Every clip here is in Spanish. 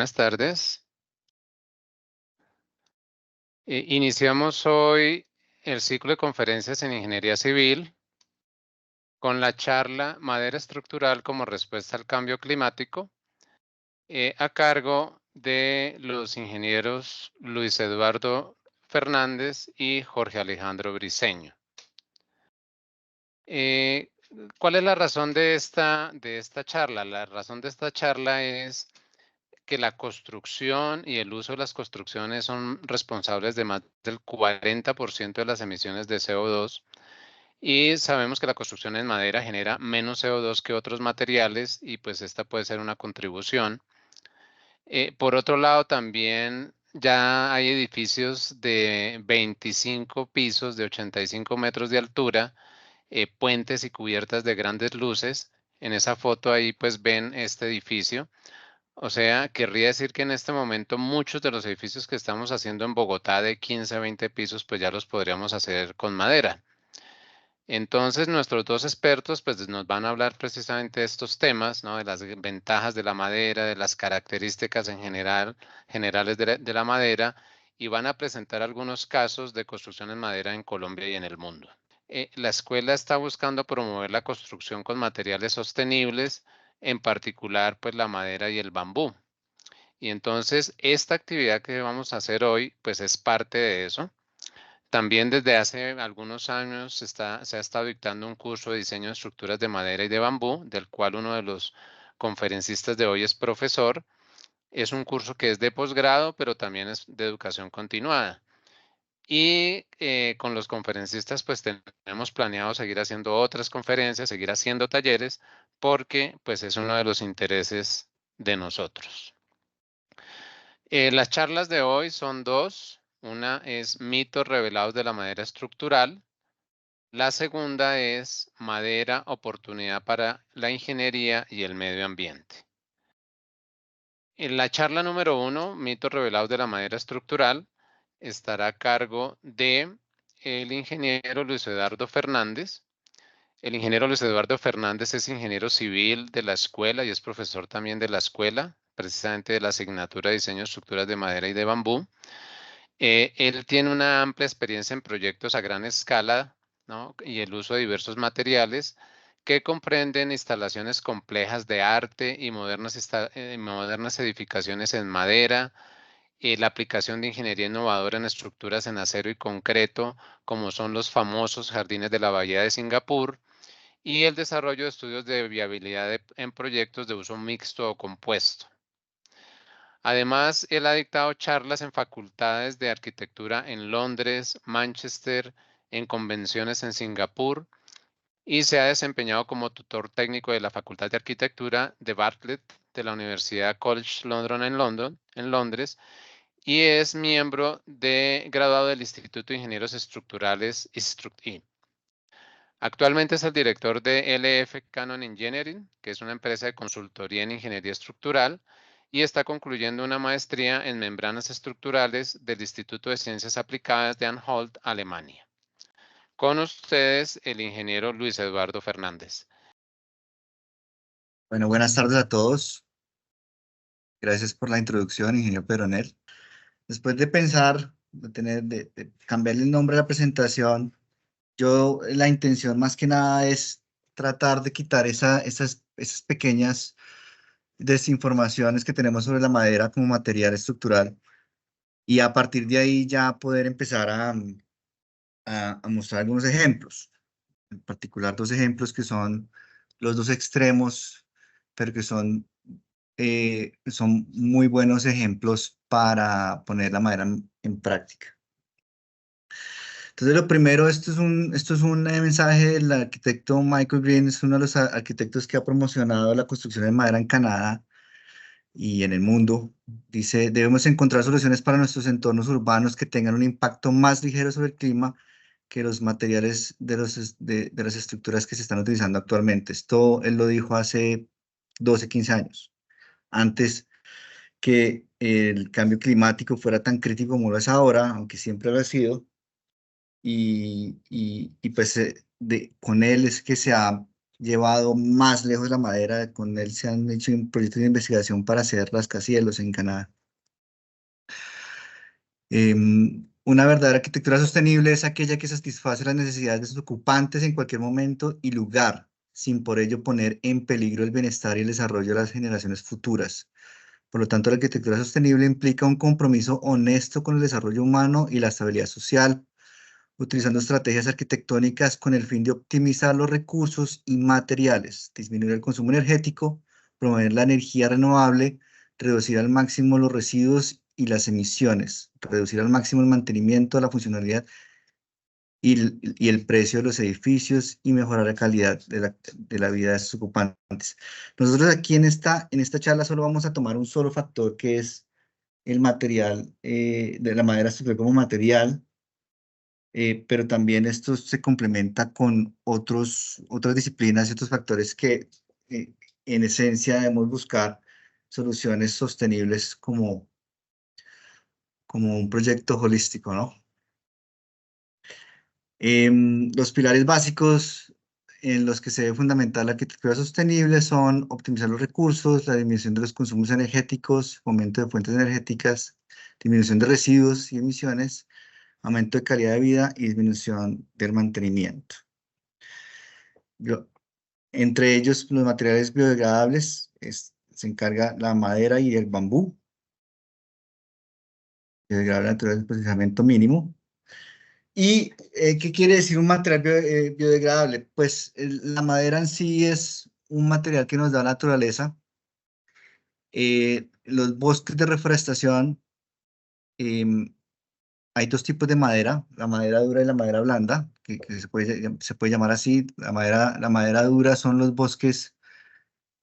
Buenas tardes. Iniciamos hoy el ciclo de conferencias en Ingeniería Civil con la charla Madera estructural como respuesta al cambio climático, a cargo de los ingenieros Luis Eduardo Fernández y Jorge Alejandro Briceño. ¿Cuál es la razón de esta charla? La razón de esta charla es que la construcción y el uso de las construcciones son responsables de más del 40% de las emisiones de CO2 y sabemos que la construcción en madera genera menos CO2 que otros materiales y pues esta puede ser una contribución. Por otro lado, también ya hay edificios de 25 pisos de 85 metros de altura, puentes y cubiertas de grandes luces. En esa foto ahí pues ven este edificio. O sea, querría decir que en este momento muchos de los edificios que estamos haciendo en Bogotá de 15 a 20 pisos, pues ya los podríamos hacer con madera. Entonces, nuestros dos expertos pues nos van a hablar precisamente de estos temas, ¿no? De las ventajas de la madera, de las características en generales de la madera, y van a presentar algunos casos de construcción en madera en Colombia y en el mundo. La escuela está buscando promover la construcción con materiales sostenibles, en particular pues la madera y el bambú. Y entonces esta actividad que vamos a hacer hoy pues es parte de eso. También desde hace algunos años se ha estado dictando un curso de diseño de estructuras de madera y de bambú, del cual uno de los conferencistas de hoy es profesor. Es un curso que es de posgrado, pero también es de educación continuada. Y con los conferencistas pues tenemos planeado seguir haciendo otras conferencias, seguir haciendo talleres, porque pues es uno de los intereses de nosotros. Las charlas de hoy son dos. Una es mitos revelados de la madera estructural. La segunda es madera, oportunidad para la ingeniería y el medio ambiente. En la charla número 1, mitos revelados de la madera estructural, estará a cargo de el ingeniero Luis Eduardo Fernández. El ingeniero Luis Eduardo Fernández es ingeniero civil de la escuela y es profesor también de la escuela, precisamente de la asignatura de diseño de estructuras de madera y de bambú. Él tiene una amplia experiencia en proyectos a gran escala, ¿no? Y el uso de diversos materiales que comprenden instalaciones complejas de arte y modernas edificaciones en madera, la aplicación de ingeniería innovadora en estructuras en acero y concreto, como son los famosos jardines de la Bahía de Singapur, y el desarrollo de estudios de viabilidad en proyectos de uso mixto o compuesto. Además, él ha dictado charlas en facultades de arquitectura en Londres, Manchester, en convenciones en Singapur y se ha desempeñado como tutor técnico de la Facultad de Arquitectura de Bartlett de la Universidad College London en Londres y es miembro graduado del Instituto de Ingenieros Estructurales ISTRUCI. Actualmente es el director de LF Canon Engineering, que es una empresa de consultoría en ingeniería estructural, y está concluyendo una maestría en membranas estructurales del Instituto de Ciencias Aplicadas de Anhalt, Alemania. Con ustedes, el ingeniero Luis Eduardo Fernández. Bueno, buenas tardes a todos. Gracias por la introducción, ingeniero Peronel. Después de pensar, de cambiarle el nombre a la presentación, la intención más que nada es tratar de quitar esas pequeñas desinformaciones que tenemos sobre la madera como material estructural y a partir de ahí ya poder empezar a mostrar algunos ejemplos, en particular dos ejemplos que son los dos extremos, pero que son muy buenos ejemplos para poner la madera en práctica. Entonces, lo primero, esto es un mensaje del arquitecto Michael Green, es uno de los arquitectos que ha promocionado la construcción de madera en Canadá y en el mundo. Dice, debemos encontrar soluciones para nuestros entornos urbanos que tengan un impacto más ligero sobre el clima que los materiales de las estructuras que se están utilizando actualmente. Esto él lo dijo hace 12, 15 años, antes que el cambio climático fuera tan crítico como lo es ahora, aunque siempre lo ha sido, y pues con él es que se ha llevado más lejos la madera. Con él se han hecho proyectos de investigación para hacer rascacielos en Canadá. Una verdadera arquitectura sostenible es aquella que satisface las necesidades de sus ocupantes en cualquier momento y lugar, sin por ello poner en peligro el bienestar y el desarrollo de las generaciones futuras. Por lo tanto, la arquitectura sostenible implica un compromiso honesto con el desarrollo humano y la estabilidad social, utilizando estrategias arquitectónicas con el fin de optimizar los recursos y materiales, disminuir el consumo energético, promover la energía renovable, reducir al máximo los residuos y las emisiones, reducir al máximo el mantenimiento, la funcionalidad y el precio de los edificios y mejorar la calidad de la vida de sus ocupantes. Nosotros aquí en esta charla solo vamos a tomar un solo factor que es el material, de la madera estructural como material, pero también esto se complementa con otras disciplinas y otros factores que en esencia debemos buscar soluciones sostenibles como un proyecto holístico, ¿no? Los pilares básicos en los que se debe fundamentar la arquitectura sostenible son optimizar los recursos, la disminución de los consumos energéticos, aumento de fuentes energéticas, disminución de residuos y emisiones, aumento de calidad de vida y disminución del mantenimiento. Entre ellos, los materiales biodegradables, se encarga la madera y el bambú, biodegradable natural de procesamiento mínimo. ¿Y qué quiere decir un material biodegradable? Pues la madera en sí es un material que nos da la naturaleza. Los bosques de reforestación, em, hay dos tipos de madera, la madera dura y la madera blanda, que se puede llamar así. La madera dura son los bosques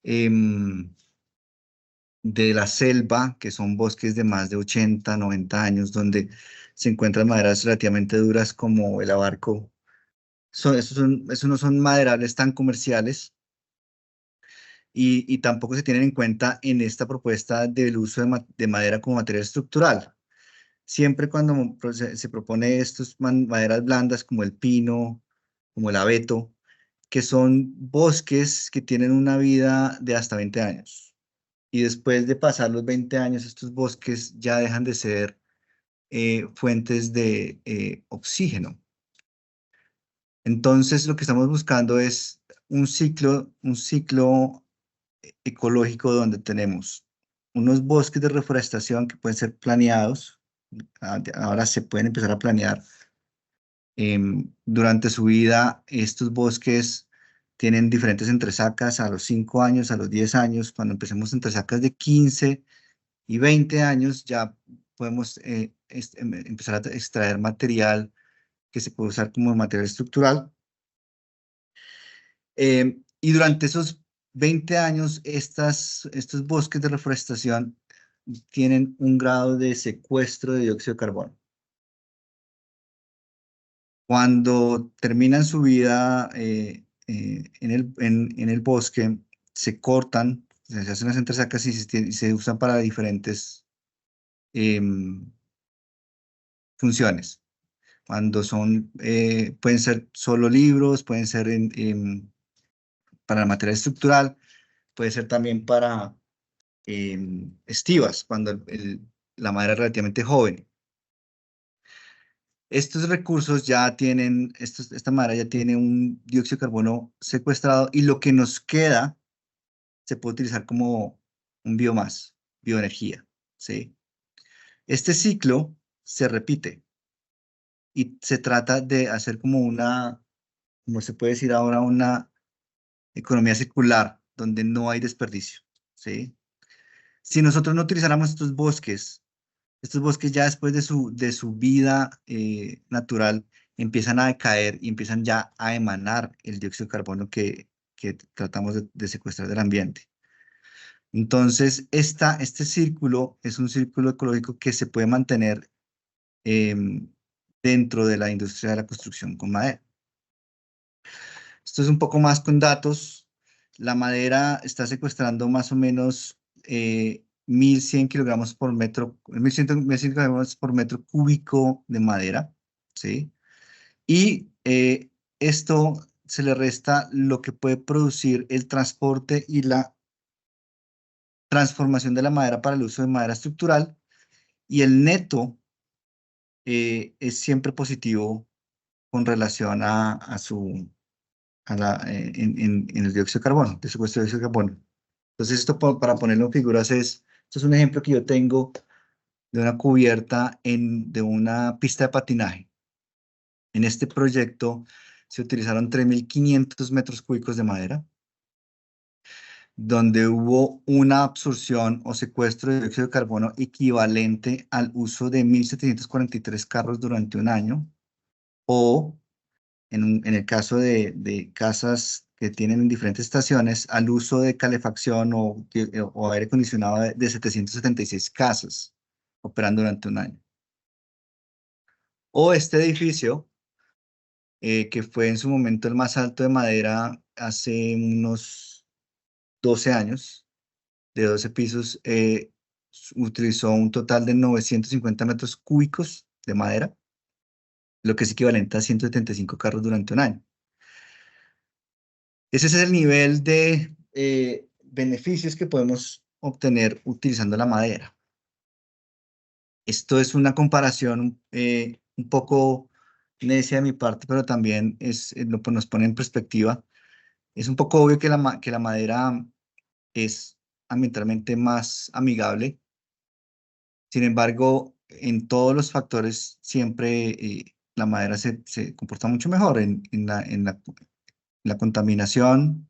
em, de la selva, que son bosques de más de 80, 90 años, donde se encuentran maderas relativamente duras como el abarco. Esos no son maderables tan comerciales y tampoco se tienen en cuenta en esta propuesta del uso de madera como material estructural. Siempre cuando se propone estas maderas blandas como el pino, como el abeto, que son bosques que tienen una vida de hasta 20 años. Y después de pasar los 20 años, estos bosques ya dejan de ser fuentes de oxígeno. Entonces, lo que estamos buscando es un ciclo ecológico donde tenemos unos bosques de reforestación que pueden ser planeados. Ahora se pueden empezar a planear. Durante su vida, estos bosques tienen diferentes entresacas a los 5 años, a los 10 años. Cuando empecemos entresacas de 15 y 20 años, ya podemos empezar a extraer material que se puede usar como material estructural. Y durante esos 20 años, estos bosques de reforestación tienen un grado de secuestro de dióxido de carbono. Cuando terminan su vida en el bosque, se cortan, se hacen las entresacas y se usan para diferentes em, funciones. Cuando pueden ser solo libros, pueden ser para material estructural, puede ser también para estivas, cuando la madera es relativamente joven. Estos recursos ya tienen, esta madera ya tiene un dióxido de carbono secuestrado y lo que nos queda se puede utilizar como un biomás, bioenergía, ¿sí? Este ciclo se repite y se trata de hacer como se puede decir ahora, una economía circular donde no hay desperdicio, ¿sí? Si nosotros no utilizáramos estos bosques ya después de su vida natural empiezan a decaer y empiezan ya a emanar el dióxido de carbono que tratamos de secuestrar del ambiente. Entonces, este círculo es un círculo ecológico que se puede mantener em, dentro de la industria de la construcción con madera. Esto es un poco más con datos. La madera está secuestrando más o menos 1.100 kilogramos por metro, 1.100 kilogramos por metro cúbico de madera, ¿sí? Y esto se le resta lo que puede producir el transporte y la transformación de la madera para el uso de madera estructural, y el neto es siempre positivo con relación en el dióxido de carbono, de secuestro de dióxido de carbono. Entonces, esto para ponerlo en figuras esto es un ejemplo que yo tengo de una cubierta de una pista de patinaje. En este proyecto se utilizaron 3.500 metros cúbicos de madera, donde hubo una absorción o secuestro de dióxido de carbono equivalente al uso de 1.743 carros durante un año, o en el caso de casas que tienen diferentes estaciones, al uso de calefacción o aire acondicionado de 776 casas operando durante un año. O este edificio, que fue en su momento el más alto de madera hace unos 12 años, de 12 pisos, utilizó un total de 950 metros cúbicos de madera, lo que es equivalente a 175 carros durante un año. Ese es el nivel de beneficios que podemos obtener utilizando la madera. Esto es una comparación un poco necia de mi parte, pero también nos pone en perspectiva. Es un poco obvio que la madera es ambientalmente más amigable. Sin embargo, en todos los factores siempre la madera se comporta mucho mejor en la contaminación,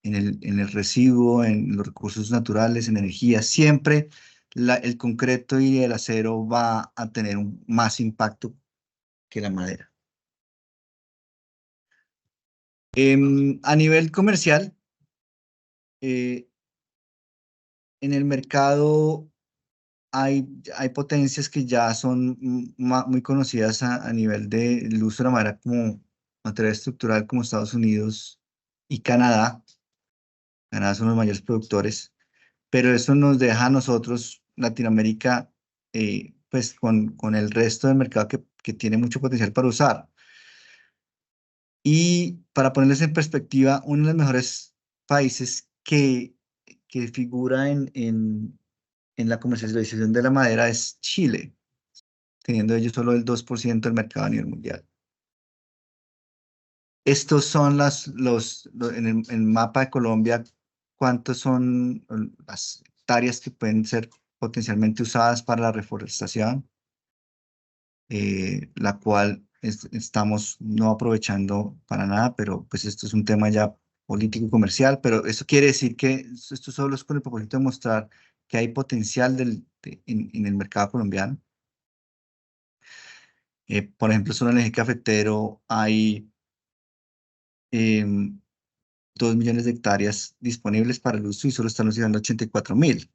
en el residuo, en los recursos naturales, en energía. Siempre el concreto y el acero va a tener más impacto que la madera. A nivel comercial, eh, en el mercado hay potencias que ya son muy conocidas a nivel del uso de la madera como material estructural, como Estados Unidos y Canadá. Canadá son los mayores productores, pero eso nos deja a nosotros, Latinoamérica, pues con el resto del mercado que tiene mucho potencial para usar. Y para ponerles en perspectiva, uno de los mejores países que figura en la comercialización de la madera es Chile, teniendo ellos solo el 2% del mercado a nivel mundial. Estos son en el mapa de Colombia, cuántos son las hectáreas que pueden ser potencialmente usadas para la reforestación, la cual estamos no aprovechando para nada, pero pues esto es un tema ya político y comercial, pero eso quiere decir que esto solo es con el propósito de mostrar que hay potencial en el mercado colombiano. Por ejemplo, solo en el eje cafetero hay 2 millones de hectáreas disponibles para el uso y solo están utilizando 84.000.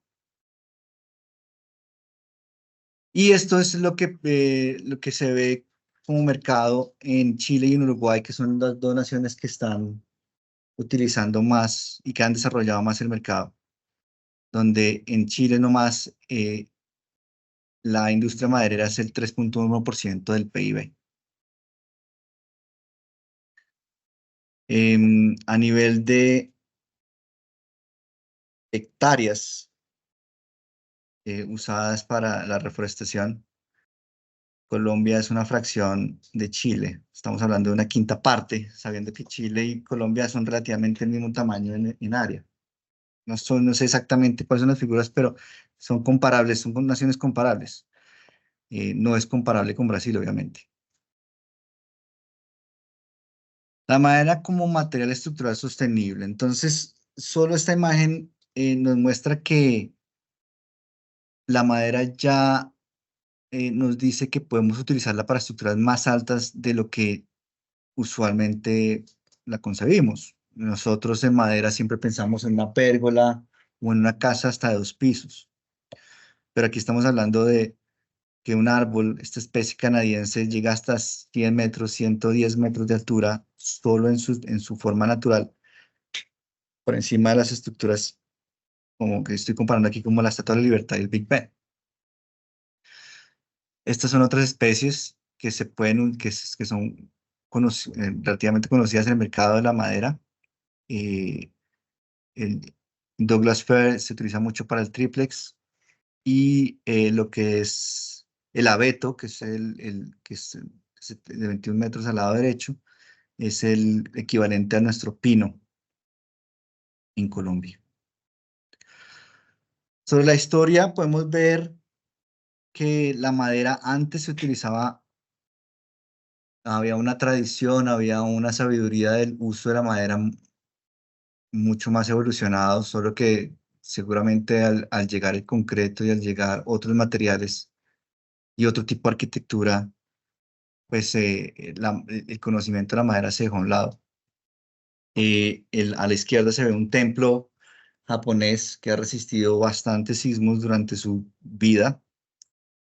Y esto es lo que se ve como mercado en Chile y en Uruguay, que son las dos naciones que están utilizando más y que han desarrollado más el mercado, donde en Chile nomás la industria maderera es el 3.1% del PIB. A nivel de hectáreas usadas para la reforestación, Colombia es una fracción de Chile. Estamos hablando de una quinta parte, sabiendo que Chile y Colombia son relativamente el mismo tamaño en área. No sé exactamente cuáles son las figuras, pero son comparables, son naciones comparables. No es comparable con Brasil, obviamente. La madera como material estructural sostenible. Entonces, solo esta imagen nos muestra que la madera ya nos dice que podemos utilizarla para estructuras más altas de lo que usualmente la concebimos. Nosotros en madera siempre pensamos en una pérgola o en una casa hasta de 2 pisos, pero aquí estamos hablando de que un árbol, esta especie canadiense, llega hasta 100 metros, 110 metros de altura, solo en su forma natural, por encima de las estructuras, como que estoy comparando aquí como la Estatua de la Libertad y el Big Ben. Estas son otras especies que son relativamente conocidas en el mercado de la madera. Eh, el Douglas Fir se utiliza mucho para el triplex y lo que es el abeto, que es es de 21 metros al lado derecho, es el equivalente a nuestro pino en Colombia. Sobre la historia podemos ver que la madera antes se utilizaba, había una tradición, había una sabiduría del uso de la madera mucho más evolucionado, solo que seguramente al llegar el concreto y al llegar otros materiales y otro tipo de arquitectura, pues el conocimiento de la madera se dejó a un lado. A la izquierda se ve un templo japonés que ha resistido bastantes sismos durante su vida.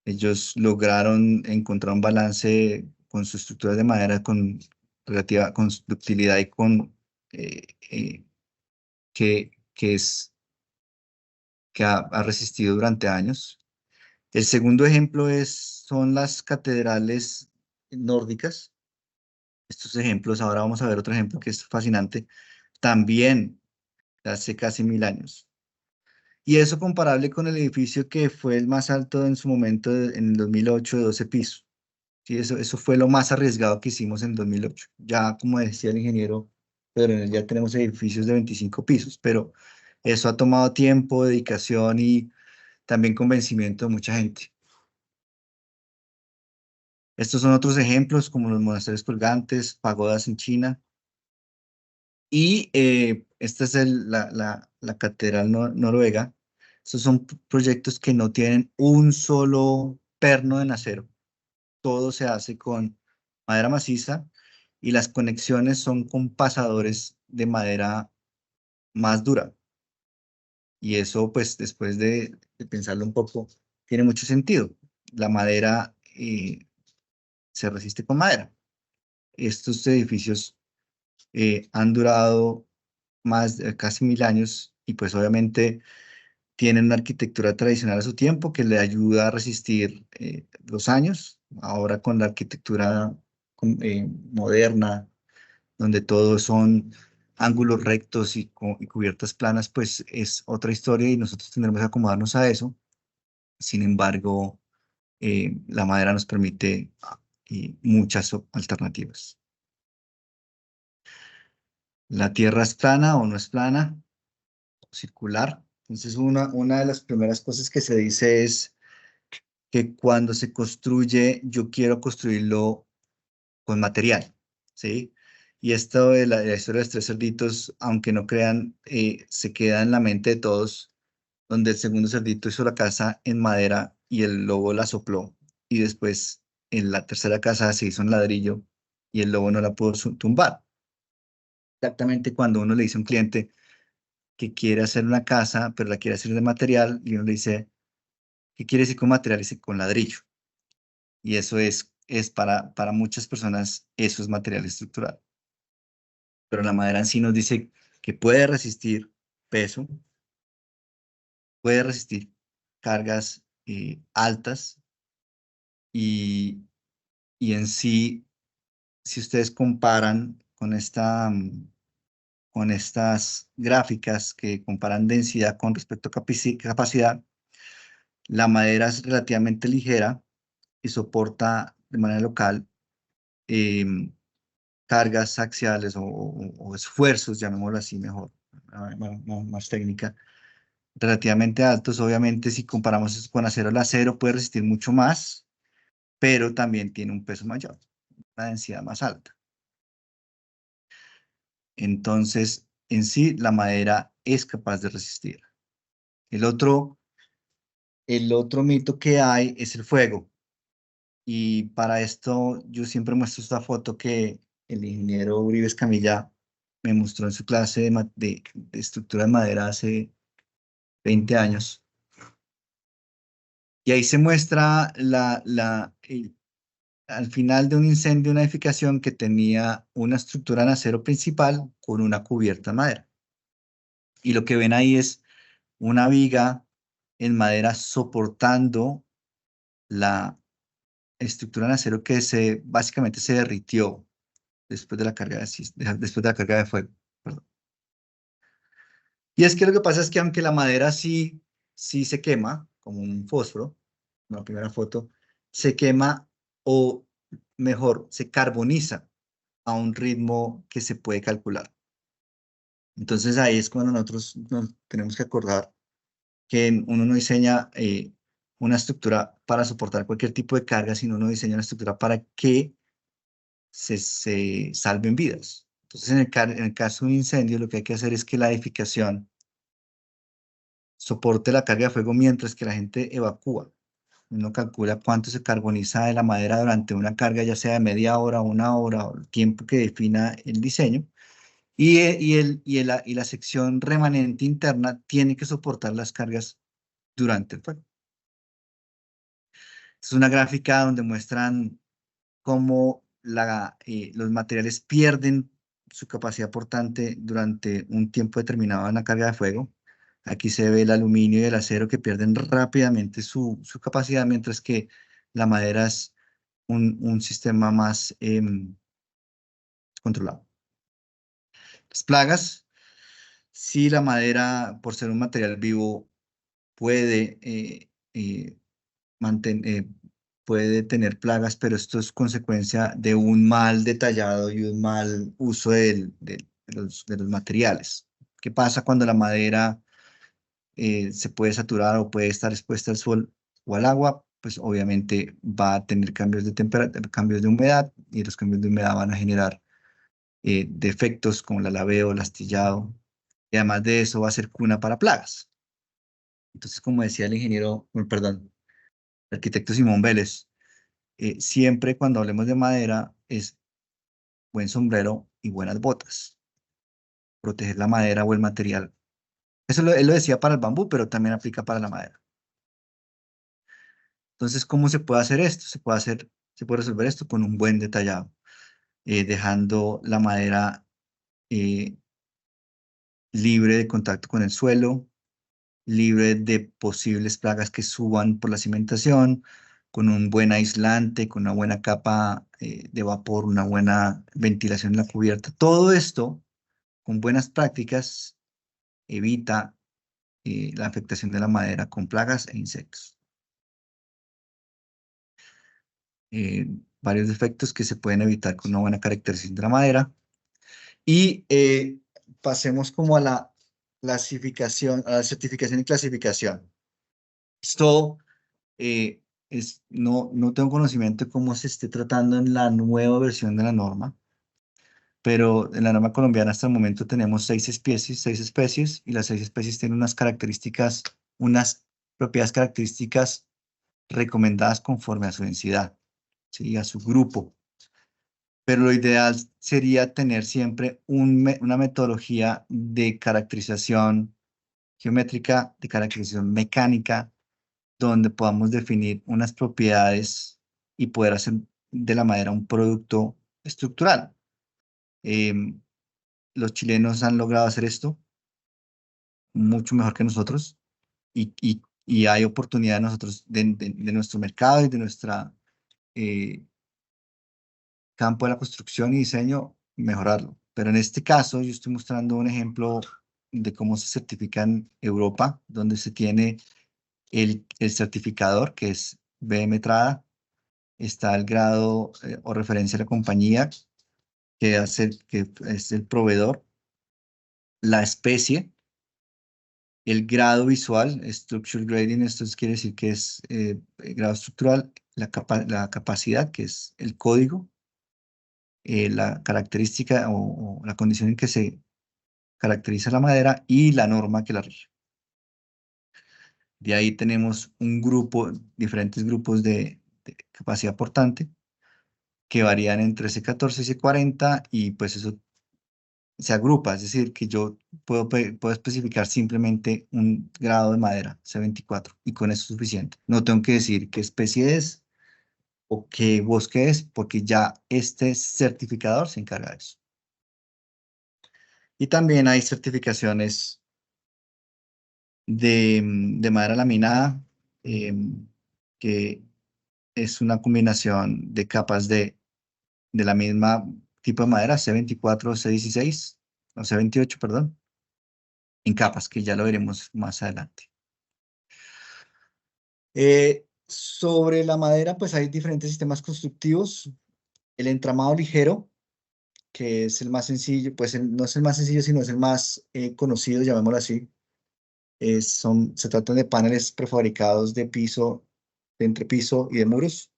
Ellos lograron encontrar un balance con sus estructuras de madera con relativa con ductilidad y con eh, eh, que ha resistido durante años. El segundo ejemplo son las catedrales nórdicas. Estos ejemplos, ahora vamos a ver otro ejemplo que es fascinante, también de hace casi 1000 años. Y eso comparable con el edificio que fue el más alto en su momento en el 2008 de 12 pisos. Sí, eso fue lo más arriesgado que hicimos en 2008. Ya, como decía el ingeniero, pero en él ya tenemos edificios de 25 pisos, pero eso ha tomado tiempo, dedicación y también convencimiento de mucha gente. Estos son otros ejemplos como los monasterios colgantes, pagodas en China. Y esta es la Catedral Noruega. Estos son proyectos que no tienen un solo perno en acero. Todo se hace con madera maciza y las conexiones son con pasadores de madera más dura. Y eso, pues, después de pensarlo un poco, tiene mucho sentido. La madera se resiste con madera. Estos edificios han durado más de casi 1000 años y pues obviamente tienen una arquitectura tradicional a su tiempo que le ayuda a resistir los años. Ahora con la arquitectura moderna, donde todos son ángulos rectos y cubiertas planas, pues es otra historia y nosotros tendremos que acomodarnos a eso. Sin embargo, la madera nos permite muchas alternativas. La Tierra es plana o no es plana, circular. Entonces, una de las primeras cosas que se dice es que cuando se construye, yo quiero construirlo con material, ¿sí? Y esto de la historia de los tres cerditos, aunque no crean, se queda en la mente de todos, donde el segundo cerdito hizo la casa en madera y el lobo la sopló. Y después en la tercera casa se hizo en ladrillo y el lobo no la pudo tumbar. Exactamente cuando uno le dice a un cliente que quiere hacer una casa, pero la quiere hacer de material, y uno le dice, ¿qué quiere decir con material? Dice, con ladrillo. Y eso es para muchas personas, eso es material estructural. Pero la madera en sí nos dice que puede resistir peso, puede resistir cargas altas y, y en sí, si ustedes comparan con estas gráficas que comparan densidad con respecto a capacidad, la madera es relativamente ligera y soporta de manera local em, cargas axiales o esfuerzos, llamémoslo así mejor, más técnica, relativamente altos. Obviamente, si comparamos eso con acero, el acero puede resistir mucho más, pero también tiene un peso mayor, una densidad más alta. Entonces, en sí, la madera es capaz de resistir. El otro, el otro mito que hay es el fuego. Y para esto yo siempre muestro esta foto que el ingeniero Uribe Escamilla me mostró en su clase de estructura de madera hace 20 años. Y ahí se muestra al final de un incendio, una edificación que tenía una estructura en acero principal con una cubierta en madera. Y lo que ven ahí es una viga en madera soportando la estructura en acero que básicamente se derritió después de la carga después de la carga de fuego. Perdón. Y es que lo que pasa es que aunque la madera sí se quema, como un fósforo, en la primera foto, se quema o mejor, se carboniza a un ritmo que se puede calcular. Entonces ahí es cuando nosotros nos tenemos que acordar que uno no diseña una estructura para soportar cualquier tipo de carga, sino uno diseña una estructura para que se salven vidas. Entonces en el caso de un incendio, lo que hay que hacer es que la edificación soporte la carga de fuego mientras que la gente evacúa. Uno calcula cuánto se carboniza de la madera durante una carga, ya sea de media hora, una hora, o el tiempo que defina el diseño. Y la sección remanente interna tiene que soportar las cargas durante el fuego. Es una gráfica donde muestran cómo los materiales pierden su capacidad portante durante un tiempo determinado en la carga de fuego. Aquí se ve el aluminio y el acero que pierden rápidamente su capacidad, mientras que la madera es un sistema más controlado. Las plagas, si la madera, por ser un material vivo, puede manten- eh, puede tener plagas, pero esto es consecuencia de un mal detallado y un mal uso de los materiales. ¿Qué pasa cuando la madera se puede saturar o puede estar expuesta al sol o al agua? Pues obviamente va a tener cambios de temperatura, cambios de humedad, y los cambios de humedad van a generar defectos como el alaveo, el astillado, y además de eso va a ser cuna para plagas. Entonces, como decía el ingeniero, perdón, el arquitecto Simón Vélez, siempre cuando hablemos de madera es buen sombrero y buenas botas. Proteger la madera o el material. Eso él lo decía para el bambú, pero también aplica para la madera. Entonces, ¿cómo se puede hacer esto? Se puede resolver esto con un buen detallado, dejando la madera eh, libre de contacto con el suelo, libre de posibles plagas que suban por la cimentación, con un buen aislante, con una buena capa de vapor, una buena ventilación en la cubierta. Todo esto, con buenas prácticas, evita la afectación de la madera con plagas e insectos. Varios defectos que se pueden evitar con una buena caracterización de la madera. Y pasemos como a la clasificación, a la certificación y clasificación. Esto no tengo conocimiento de cómo se esté tratando en la nueva versión de la norma, pero en la norma colombiana hasta el momento tenemos 6 especies, y las 6 especies tienen unas propiedades características recomendadas conforme a su densidad, ¿sí? A su grupo. Pero lo ideal sería tener siempre una metodología de caracterización geométrica, de caracterización mecánica, donde podamos definir unas propiedades y poder hacer de la madera un producto estructural. Em, los chilenos han logrado hacer esto mucho mejor que nosotros, y hay oportunidad de nosotros, de nuestro mercado y de nuestra campo de la construcción y diseño, mejorarlo. Pero en este caso yo estoy mostrando un ejemplo de cómo se certifica en Europa, donde se tiene el certificador, que es BM Trada. Está el grado o referencia a la compañía que es el proveedor, la especie, el grado visual, structure grading. Esto quiere decir que es grado estructural, la capacidad, que es el código, la característica o la condición en que se caracteriza la madera, y la norma que la rige. De ahí tenemos diferentes grupos de capacidad portante, que varían entre C14 y C40, y pues eso se agrupa, es decir, que yo puedo especificar simplemente un grado de madera, C24, y con eso es suficiente. No tengo que decir qué especie es o qué bosque es, porque ya este certificador se encarga de eso. Y también hay certificaciones de madera laminada, que es una combinación de capas de la misma, tipo de madera, C24 o C16, o C28, perdón, en capas, que ya lo veremos más adelante. Sobre la madera, pues hay diferentes sistemas constructivos. El entramado ligero, que es el más sencillo, pues no es el más sencillo, sino es el más conocido, llamémoslo así. Se tratan de paneles prefabricados de piso, de entrepiso y de muros,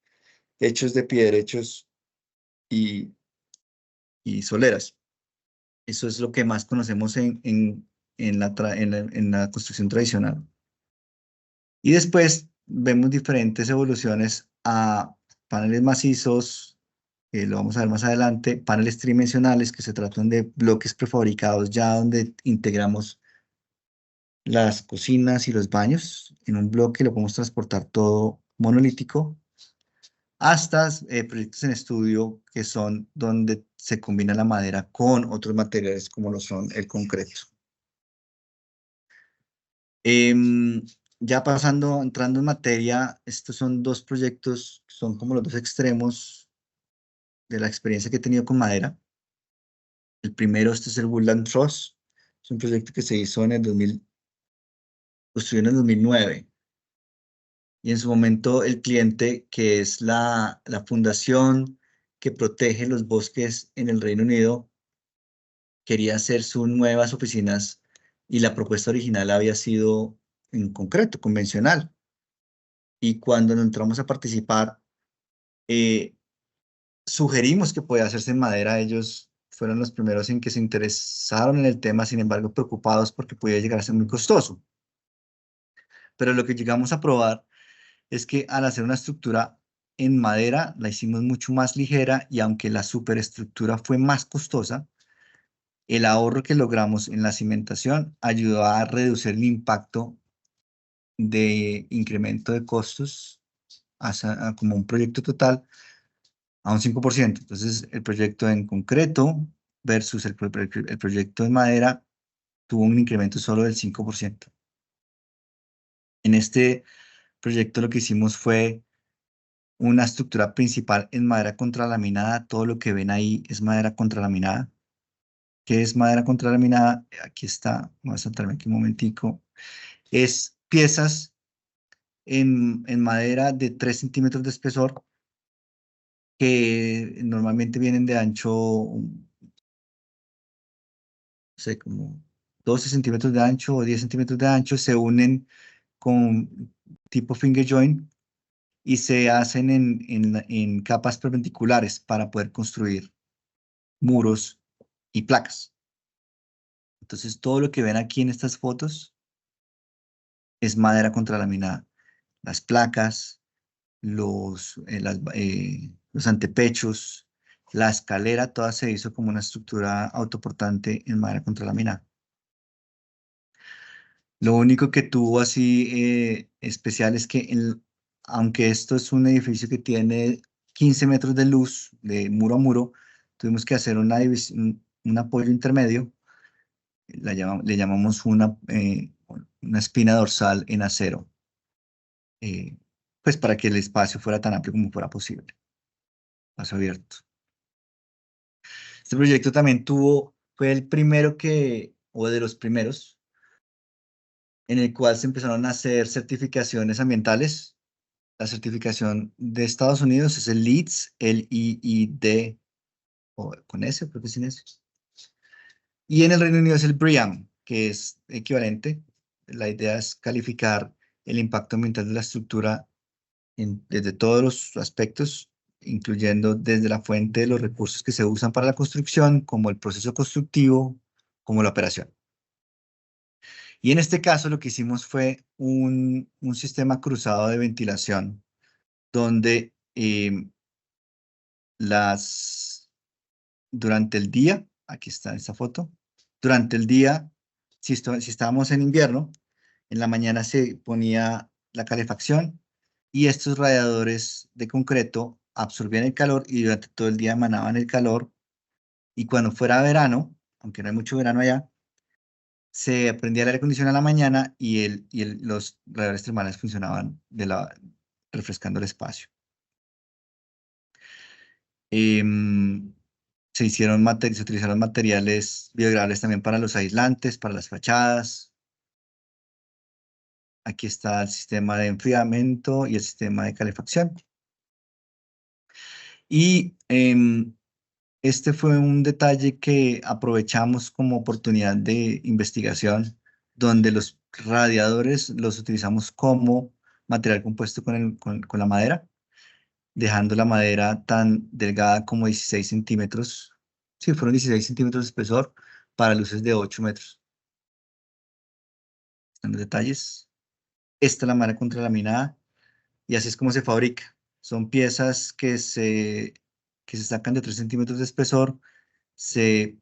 hechos de pie derechos y, y soleras. Eso es lo que más conocemos en la construcción tradicional. Y después vemos diferentes evoluciones a paneles macizos, lo vamos a ver más adelante, paneles tridimensionales que se tratan de bloques prefabricados ya donde integramos las cocinas y los baños en un bloque, lo podemos transportar todo monolítico, hasta proyectos en estudio que son donde se combina la madera con otros materiales como lo son el concreto. Em, ya entrando en materia, estos son dos proyectos, son como los dos extremos de la experiencia que he tenido con madera. El primero, este es el Woodland Trust, es un proyecto que se hizo construido en el 2009. Y en su momento el cliente, que es la fundación que protege los bosques en el Reino Unido, quería hacer sus nuevas oficinas y la propuesta original había sido en concreto, convencional. Y cuando nos entramos a participar, eh, sugerimos que podía hacerse en madera. Ellos fueron los primeros en que se interesaron en el tema, sin embargo, preocupados porque podía llegar a ser muy costoso. Pero lo que llegamos a probar es que al hacer una estructura en madera, la hicimos mucho más ligera y aunque la superestructura fue más costosa, el ahorro que logramos en la cimentación ayudó a reducir el impacto de incremento de costos como un proyecto total a un 5%. Entonces, el proyecto en concreto versus el proyecto en madera tuvo un incremento solo del 5%. En este proyecto lo que hicimos fue una estructura principal en madera contralaminada. Todo lo que ven ahí es madera contralaminada. ¿Qué es madera contralaminada? Aquí está, voy a saltarme aquí un momentico. Es piezas en madera de 3 centímetros de espesor que normalmente vienen de ancho, no sé, como 12 centímetros de ancho o 10 centímetros de ancho, se unen con tipo finger joint y se hacen en capas perpendiculares para poder construir muros y placas. Entonces, todo lo que ven aquí en estas fotos es madera contralaminada. Las placas, los antepechos, la escalera, toda se hizo como una estructura autoportante en madera contralaminada. Lo único que tuvo así especial es que aunque esto es un edificio que tiene 15 metros de luz de muro a muro, tuvimos que hacer un apoyo intermedio, le llamamos una espina dorsal en acero, eh, pues para que el espacio fuera tan amplio como fuera posible, espacio abierto. Este proyecto también fue el primero o de los primeros, en el cual se empezaron a hacer certificaciones ambientales. La certificación de Estados Unidos es el LEED, L-E-E-D, o con S, creo que sin S. Y en el Reino Unido es el BREEAM, que es equivalente. La idea es calificar el impacto ambiental de la estructura desde todos los aspectos, incluyendo desde la fuente de los recursos que se usan para la construcción, como el proceso constructivo, como la operación. Y en este caso lo que hicimos fue un sistema cruzado de ventilación, donde durante el día, aquí está esta foto, durante el día, si estábamos en invierno, en la mañana se ponía la calefacción y estos radiadores de concreto absorbían el calor y durante todo el día emanaban el calor. Y cuando fuera verano, aunque no hay mucho verano allá, se prendía el aire acondicionado a la mañana y los radiadores termales funcionaban refrescando el espacio. se utilizaron materiales biodegradables también para los aislantes, para las fachadas. Aquí está el sistema de enfriamiento y el sistema de calefacción. Y este fue un detalle que aprovechamos como oportunidad de investigación, donde los radiadores los utilizamos como material compuesto con la madera, dejando la madera tan delgada como 16 centímetros. Sí, fueron 16 centímetros de espesor para luces de 8 metros. Están los detalles. Esta es la madera contralaminada y así es como se fabrica. Son piezas que se sacan de 3 centímetros de espesor, se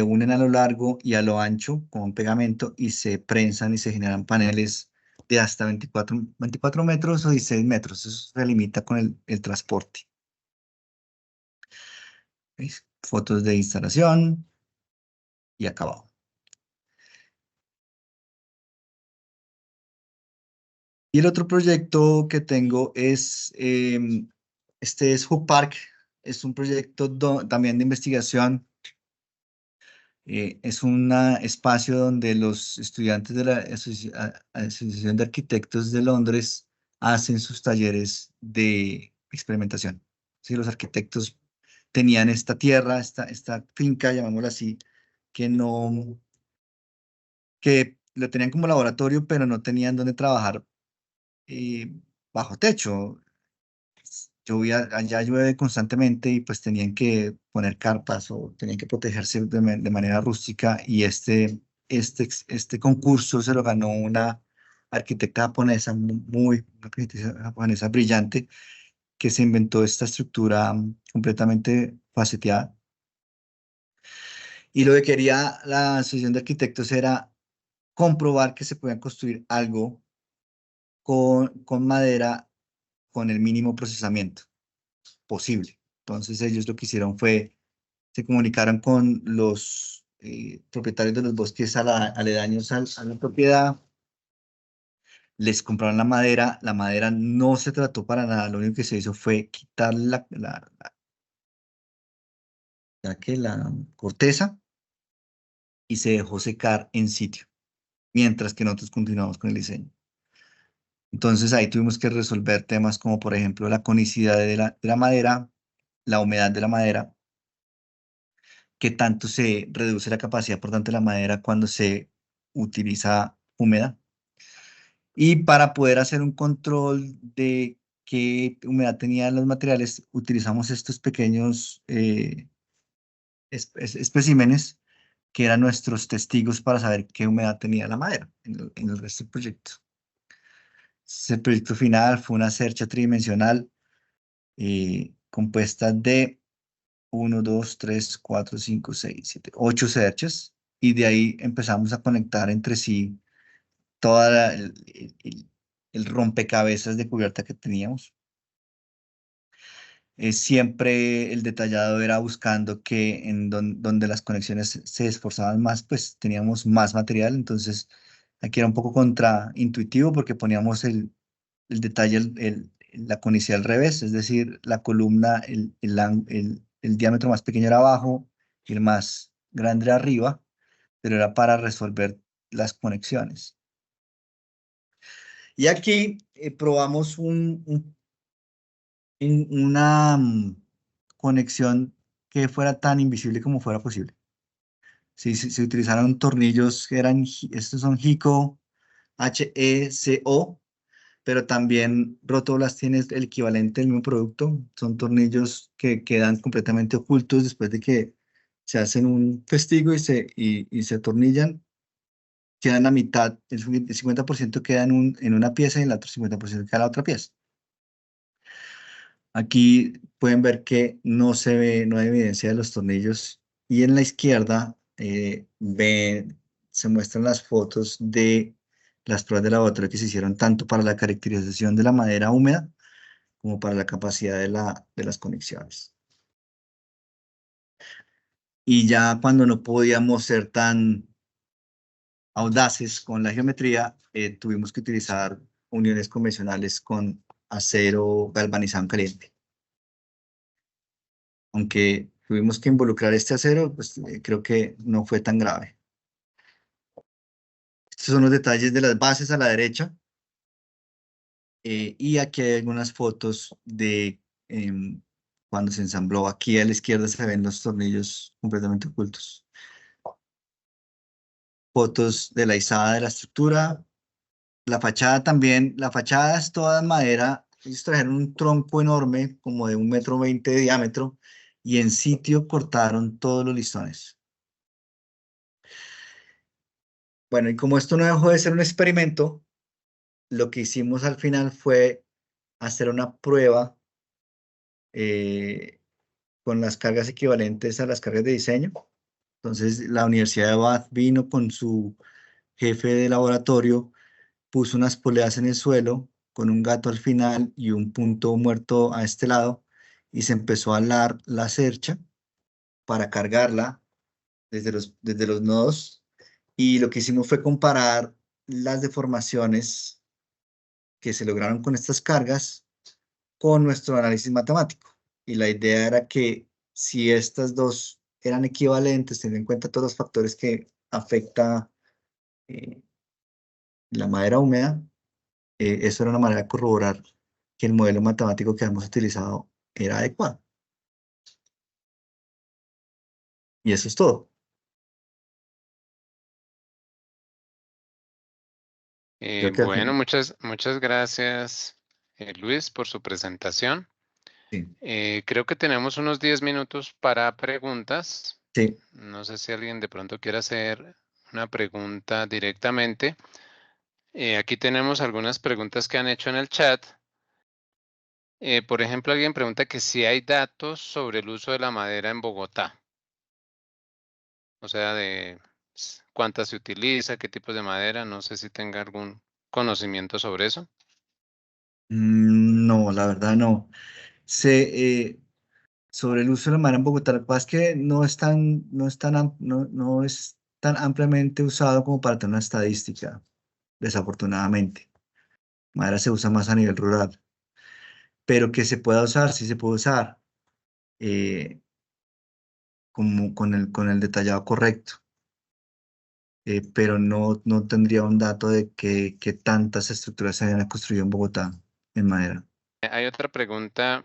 unen a lo largo y a lo ancho con un pegamento y se prensan y se generan paneles de hasta 24 metros o 16 metros. Eso se limita con el transporte. ¿Veis? Fotos de instalación y acabado. Y el otro proyecto que tengo es, este es Hoop Park. Es un proyecto también de investigación. Es un espacio donde los estudiantes de la Asociación de Arquitectos de Londres hacen sus talleres de experimentación. Sí, los arquitectos tenían esta tierra, esta finca, llamémosla así, que no, que lo tenían como laboratorio, pero no tenían dónde trabajar eh, bajo techo. Allá llueve constantemente y pues tenían que poner carpas o tenían que protegerse de manera rústica y este concurso se lo ganó una arquitecta japonesa una arquitecta japonesa brillante que se inventó esta estructura completamente faceteada. Y lo que quería la Asociación de Arquitectos era comprobar que se podía construir algo con madera con el mínimo procesamiento posible. Entonces ellos lo que hicieron fue, se comunicaron con los propietarios de los bosques aledaños a la propiedad, les compraron la madera no se trató para nada, lo único que se hizo fue quitar la corteza y se dejó secar en sitio, mientras que nosotros continuamos con el diseño. Entonces ahí tuvimos que resolver temas como por ejemplo la conicidad de la madera, la humedad de la madera, qué tanto se reduce la capacidad por tanto de la madera cuando se utiliza húmeda. Y para poder hacer un control de qué humedad tenían los materiales, utilizamos estos pequeños especímenes que eran nuestros testigos para saber qué humedad tenía la madera en el resto del proyecto. El proyecto final fue una cercha tridimensional compuesta de 1, 2, 3, 4, 5, 6, 7, 8 cerchas y de ahí empezamos a conectar entre sí toda el rompecabezas de cubierta que teníamos. Siempre el detallado era buscando que donde las conexiones se esforzaban más, pues teníamos más material. Entonces, aquí era un poco contraintuitivo porque poníamos el detalle, la conicidad al revés, es decir, la columna, el diámetro más pequeño era abajo y el más grande era arriba, pero era para resolver las conexiones. Y aquí probamos una conexión que fuera tan invisible como fuera posible. Sí, se utilizaron tornillos que estos son HECO, HECO, pero también Rotoblast tiene el equivalente del mismo producto. Son tornillos que quedan completamente ocultos después de que se hacen un testigo y se atornillan. Quedan a mitad, el 50% queda en una pieza y el otro 50% queda en la otra pieza. Aquí pueden ver que no se ve, no hay evidencia de los tornillos. Y en la izquierda se muestran las fotos de las pruebas de laboratorio que se hicieron tanto para la caracterización de la madera húmeda como para la capacidad de las conexiones. Y ya cuando no podíamos ser tan audaces con la geometría, tuvimos que utilizar uniones convencionales con acero galvanizado en caliente. Aunque tuvimos que involucrar este acero, pues creo que no fue tan grave. Estos son los detalles de las bases a la derecha. Y aquí hay algunas fotos de cuando se ensambló. Aquí a la izquierda se ven los tornillos completamente ocultos. Fotos de la izada de la estructura. La fachada también, la fachada es toda en madera. Ellos trajeron un tronco enorme, como de 1,20 m de diámetro, y en sitio cortaron todos los listones. Bueno, y como esto no dejó de ser un experimento, lo que hicimos al final fue hacer una prueba eh, con las cargas equivalentes a las cargas de diseño. Entonces, la Universidad de Bath vino con su jefe de laboratorio, puso unas poleas en el suelo con un gato al final y un punto muerto a este lado, y se empezó a alar la cercha para cargarla desde los nodos. Y lo que hicimos fue comparar las deformaciones que se lograron con estas cargas con nuestro análisis matemático. Y la idea era que si estas dos eran equivalentes, teniendo en cuenta todos los factores que afecta eh, la madera húmeda, eso era una manera de corroborar que el modelo matemático que hemos utilizado era adecuado. Y eso es todo. Creo que al Bueno, fin, muchas gracias, Luis, por su presentación. sí, Creo que tenemos unos 10 minutos para preguntas. sí. No sé si alguien de pronto quiere hacer una pregunta directamente. Aquí tenemos algunas preguntas que han hecho en el chat. Por ejemplo, alguien pregunta que si hay datos sobre el uso de la madera en Bogotá. O sea, de cuánta se utiliza, qué tipos de madera. No sé si tenga algún conocimiento sobre eso. No, la verdad no. Sobre el uso de la madera en Bogotá, lo que pasa es que no es tan ampliamente usado como para tener una estadística, desafortunadamente. Madera se usa más a nivel rural, pero que se pueda usar, sí se puede usar, como con el detallado correcto. Pero no tendría un dato de que tantas estructuras se hayan construido en Bogotá en madera. Hay otra pregunta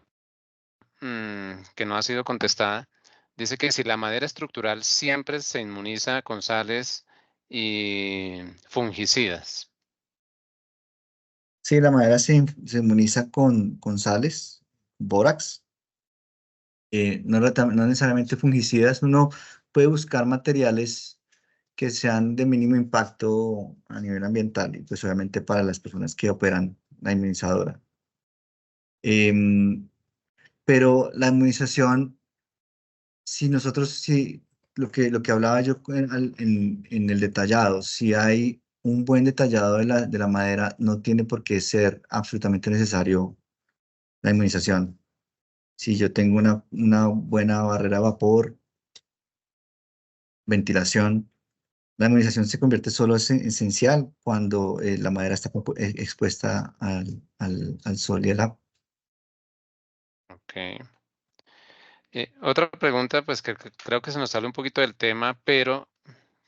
que no ha sido contestada. Dice que si la madera estructural siempre se inmuniza con sales y fungicidas. Sí, la madera se inmuniza con sales, bórax, no necesariamente fungicidas. Uno puede buscar materiales que sean de mínimo impacto a nivel ambiental y pues obviamente para las personas que operan la inmunizadora. Em, pero la inmunización, si lo que hablaba yo en el detallado, si hay un buen detallado de la madera, no tiene por qué ser absolutamente necesario la inmunización. Si yo tengo una buena barrera de vapor, ventilación, la inmunización se convierte solo en esencial cuando la madera está expuesta al sol y al agua. Ok. Otra pregunta, pues que creo que se nos sale un poquito del tema, pero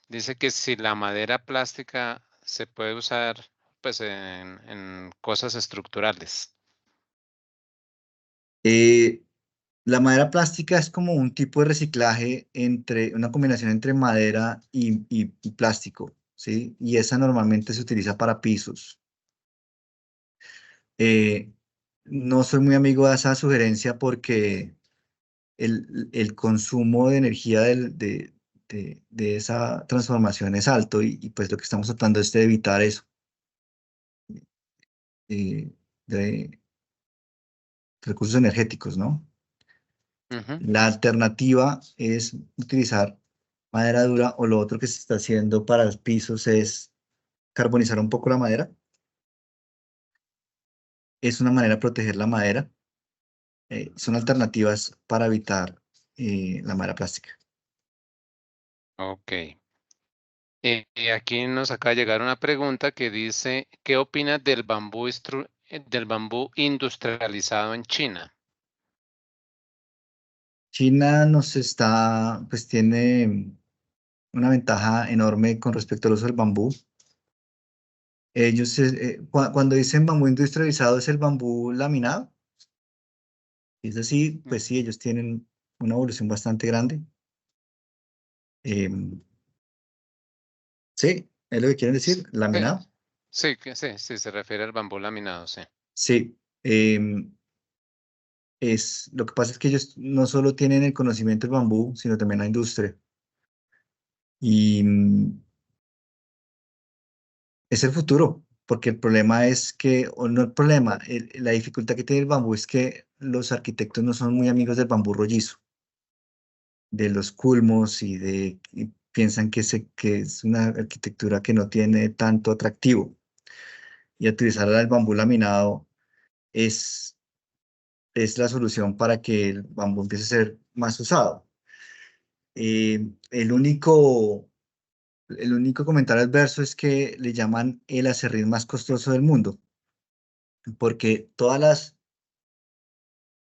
dice que si la madera plástica se puede usar pues en cosas estructurales. Eh, la madera plástica es como un tipo de reciclaje una combinación entre madera y plástico, ¿sí? Y esa normalmente se utiliza para pisos. Eh, no soy muy amigo de esa sugerencia porque el consumo de energía de esa transformación es alto y pues lo que estamos tratando es de evitar eso, eh, de recursos energéticos, ¿no? Ujú. La alternativa es utilizar madera dura, o lo otro que se está haciendo para los pisos es carbonizar un poco la madera. Es una manera de proteger la madera. Son alternativas para evitar la madera plástica. Ok. Aquí nos acaba de llegar una pregunta que dice, ¿qué opinas del del bambú industrializado en China? China pues tiene una ventaja enorme con respecto al uso del bambú. Cuando dicen bambú industrializado es el bambú laminado. Si es así, Mm, pues sí, ellos tienen una evolución bastante grande. Em, sí, es lo que quieren s- decir, eh, laminado. Sí, sí, sí, se refiere al bambú laminado, sí. Sí, lo que pasa es que ellos no solo tienen el conocimiento del bambú, sino también la industria. Y es el futuro, porque el problema es que, o no el problema, la dificultad que tiene el bambú es que los arquitectos no son muy amigos del bambú rollizo, de los culmos y piensan que es una arquitectura que no tiene tanto atractivo. Y utilizar el bambú laminado es, es la solución para que el bambú empiece a ser más usado. Eh, el único, el único comentario adverso es que le llaman el aserrín más costoso del mundo, porque todas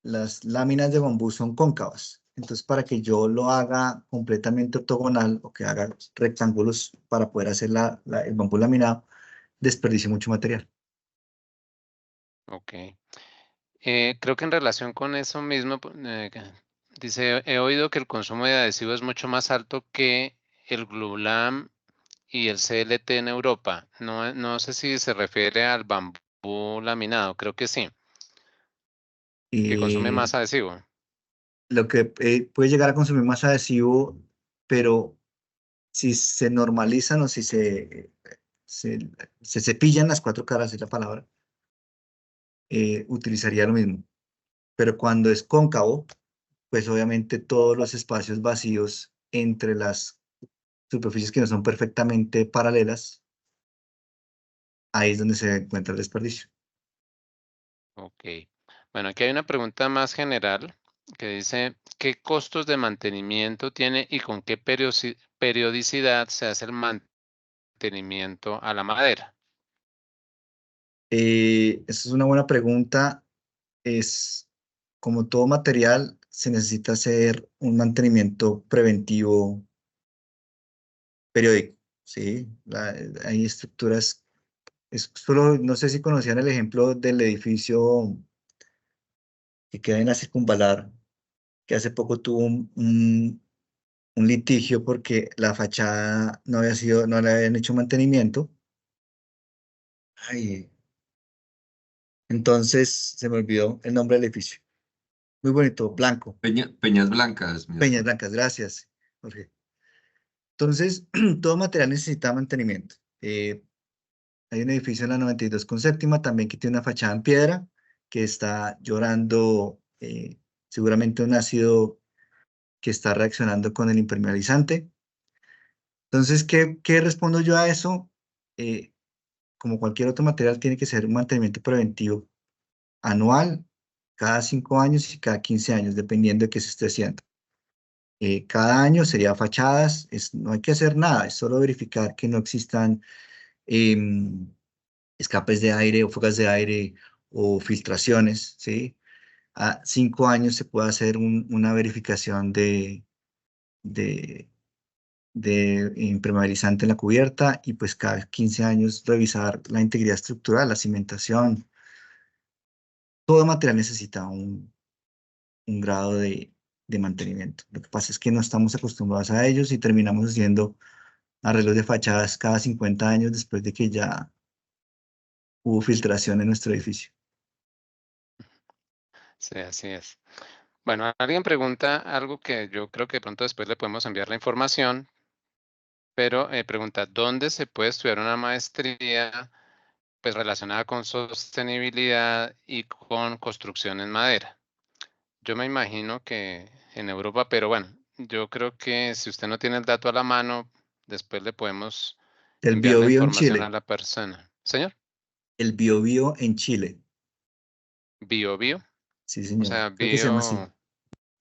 las láminas de bambú son cóncavas. Entonces, para que yo lo haga completamente octogonal o que haga rectángulos para poder hacer el bambú laminado, desperdicio mucho material. Ok. Creo que en relación con eso mismo, dice, he oído que el consumo de adhesivo es mucho más alto que el glulam y el CLT en Europa. No, no sé si se refiere al bambú laminado, creo que sí, que consume Eh, más adhesivo. lo que puede llegar a consumir más adhesivo, pero si se normalizan o si se, se cepillan las cuatro caras, es la palabra, utilizaría lo mismo. Pero cuando es cóncavo, pues obviamente todos los espacios vacíos entre las superficies que no son perfectamente paralelas, ahí es donde se encuentra el desperdicio. Ok. Bueno, aquí hay una pregunta más general que dice, ¿qué costos de mantenimiento tiene y con qué periodicidad se hace el mantenimiento a la madera? Esa es una buena pregunta. Es como todo material, se necesita hacer un mantenimiento preventivo periódico, ¿sí? Hay estructuras, solo, no sé si conocían el ejemplo del edificio que queda en la Circunvalar, que hace poco tuvo un litigio porque la fachada no le habían hecho mantenimiento. Ay, entonces se me olvidó el nombre del edificio. Muy bonito, blanco. Peñas Blancas, mi Peñas hermano. Blancas, gracias, Jorge. Entonces, todo material necesita mantenimiento. Hay un edificio en la 92 con séptima también que tiene una fachada en piedra que está llorando seguramente un ácido que está reaccionando con el impermeabilizante. Entonces, ¿qué respondo yo a eso? Eh, Como cualquier otro material, tiene que ser un mantenimiento preventivo anual, cada 5 años y cada 15 años, dependiendo de qué se esté haciendo. Cada año sería fachadas, no hay que hacer nada, es solo verificar que no existan em, escapes de aire o fugas de aire o filtraciones, ¿sí? A 5 años se puede hacer una verificación de, de impermeabilizante en la cubierta y pues cada 15 años revisar la integridad estructural, la cimentación. Todo material necesita un grado de mantenimiento. Lo que pasa es que no estamos acostumbrados a ellos y terminamos haciendo arreglos de fachadas cada 50 años después de que ya hubo filtración en nuestro edificio. Sí, así es. Bueno, alguien pregunta algo que yo creo que de pronto después le podemos enviar la información, pero pregunta, ¿dónde se puede estudiar una maestría pues relacionada con sostenibilidad y con construcción en madera? Yo me imagino que en Europa, pero bueno, yo creo que si usted no tiene el dato a la mano, después le podemos El enviar la Biobío en información a Chile. la persona. Señor, El Biobío en Chile. bio, Sí, o señor. sea, Creo que se llama así. bio,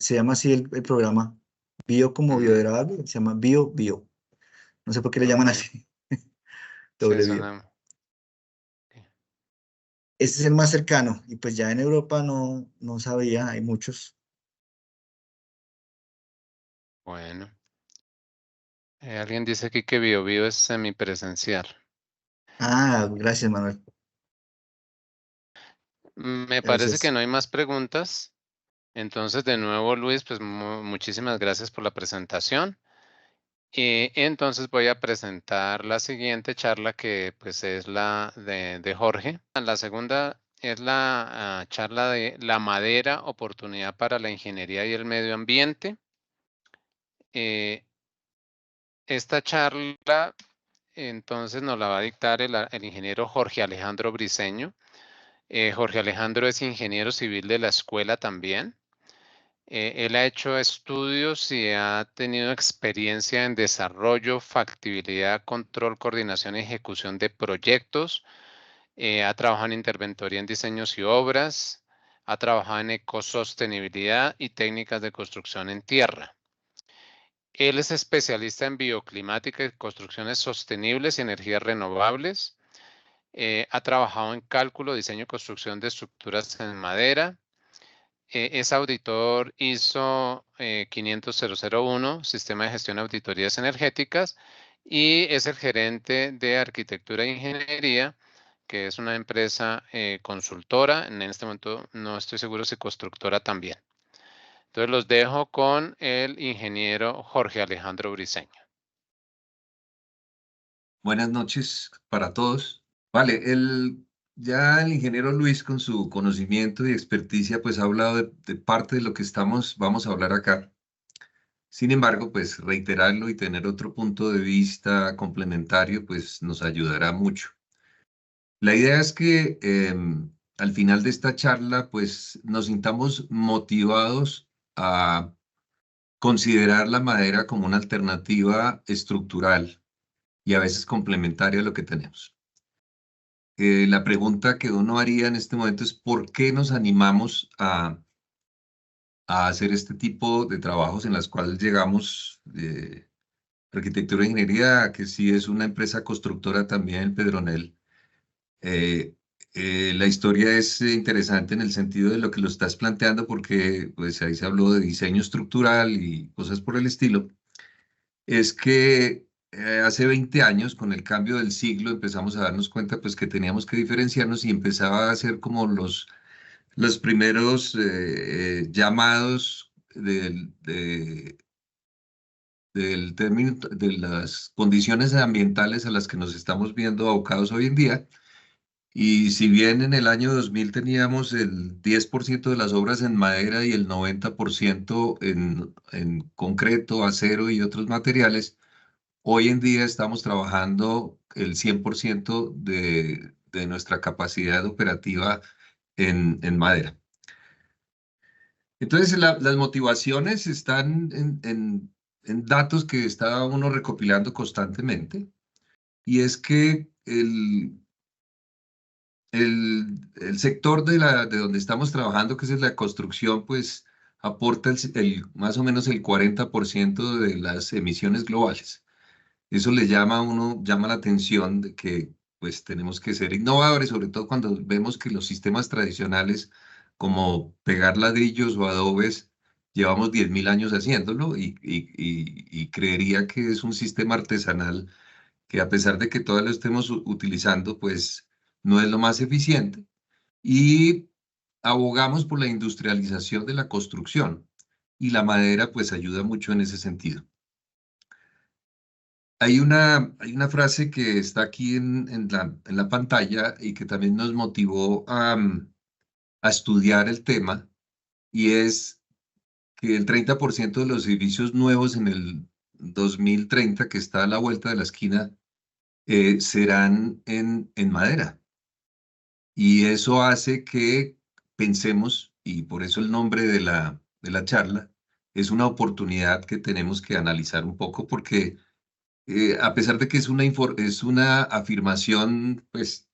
Se llama así el programa. Bio como mm, biodegradable. Se llama Bio. No sé por qué le llaman ok, así. sí, Doble bio. suena. Ese es el más cercano. Y pues ya en Europa no sabía. Hay muchos. Bueno. Alguien dice aquí que BioBio es semipresencial. Ah, gracias, Manuel. Me parece que Gracias. no hay más preguntas. Entonces, de nuevo, Luis, pues muchísimas gracias por la presentación. Y entonces voy a presentar la siguiente charla que pues es la de Jorge. La segunda es la charla de la madera, oportunidad para la ingeniería y el medio ambiente. Esta charla entonces nos la va a dictar el ingeniero Jorge Alejandro Briceño. Jorge Alejandro es ingeniero civil de la escuela también. Él ha hecho estudios y ha tenido experiencia en desarrollo, factibilidad, control, coordinación y ejecución de proyectos. Ha trabajado en interventoría en diseños y obras. Ha trabajado en ecosostenibilidad y técnicas de construcción en tierra. Él es especialista en bioclimática y construcciones sostenibles y energías renovables. Ha trabajado en cálculo, diseño y construcción de estructuras en madera. Es auditor ISO 50001, Sistema de Gestión de Auditorías Energéticas, y es el gerente de Arquitectura e Ingeniería, que es una empresa consultora. En este momento no estoy seguro si constructora también. Entonces los dejo con el ingeniero Jorge Alejandro Briceño. Buenas noches para todos. Vale, ya el ingeniero Luis con su conocimiento y experticia pues ha hablado de parte de lo que vamos a hablar acá. Sin embargo, pues reiterarlo y tener otro punto de vista complementario pues nos ayudará mucho. La idea es que al final de esta charla pues nos sintamos motivados a considerar la madera como una alternativa estructural y a veces complementaria a lo que tenemos. La pregunta que uno haría en este momento es ¿por qué nos animamos a hacer este tipo de trabajos en las cuales llegamos? Arquitectura e Ingeniería, que sí es una empresa constructora también, Pedronel. La historia es interesante en el sentido de lo que lo estás planteando, porque pues ahí se habló de diseño estructural y cosas por el estilo. Es que hace 20 años, con el cambio del siglo, empezamos a darnos cuenta pues que teníamos que diferenciarnos y empezaba a ser como los primeros llamados del término, de las condiciones ambientales a las que nos estamos viendo abocados hoy en día. Y si bien en el año 2000 teníamos el 10% de las obras en madera y el 90% en concreto, acero y otros materiales, hoy en día estamos trabajando el 100% de nuestra capacidad operativa en madera. Entonces, las motivaciones están en datos que está uno recopilando constantemente, y es que el sector de donde estamos trabajando, que es la construcción, pues aporta más o menos el 40% de las emisiones globales. Eso llama la atención de que pues tenemos que ser innovadores, sobre todo cuando vemos que los sistemas tradicionales como pegar ladrillos o adobes, llevamos 10.000 años haciéndolo y creería que es un sistema artesanal que a pesar de que todavía lo estemos utilizando, pues no es lo más eficiente, y abogamos por la industrialización de la construcción, y la madera pues ayuda mucho en ese sentido. Hay una frase que está aquí en la pantalla y que también nos motivó a estudiar el tema, y es que el 30% de los edificios nuevos en el 2030, que está a la vuelta de la esquina, serán en madera. Y eso hace que pensemos, y por eso el nombre de la charla, es una oportunidad que tenemos que analizar un poco, porque a pesar de que es una afirmación, pues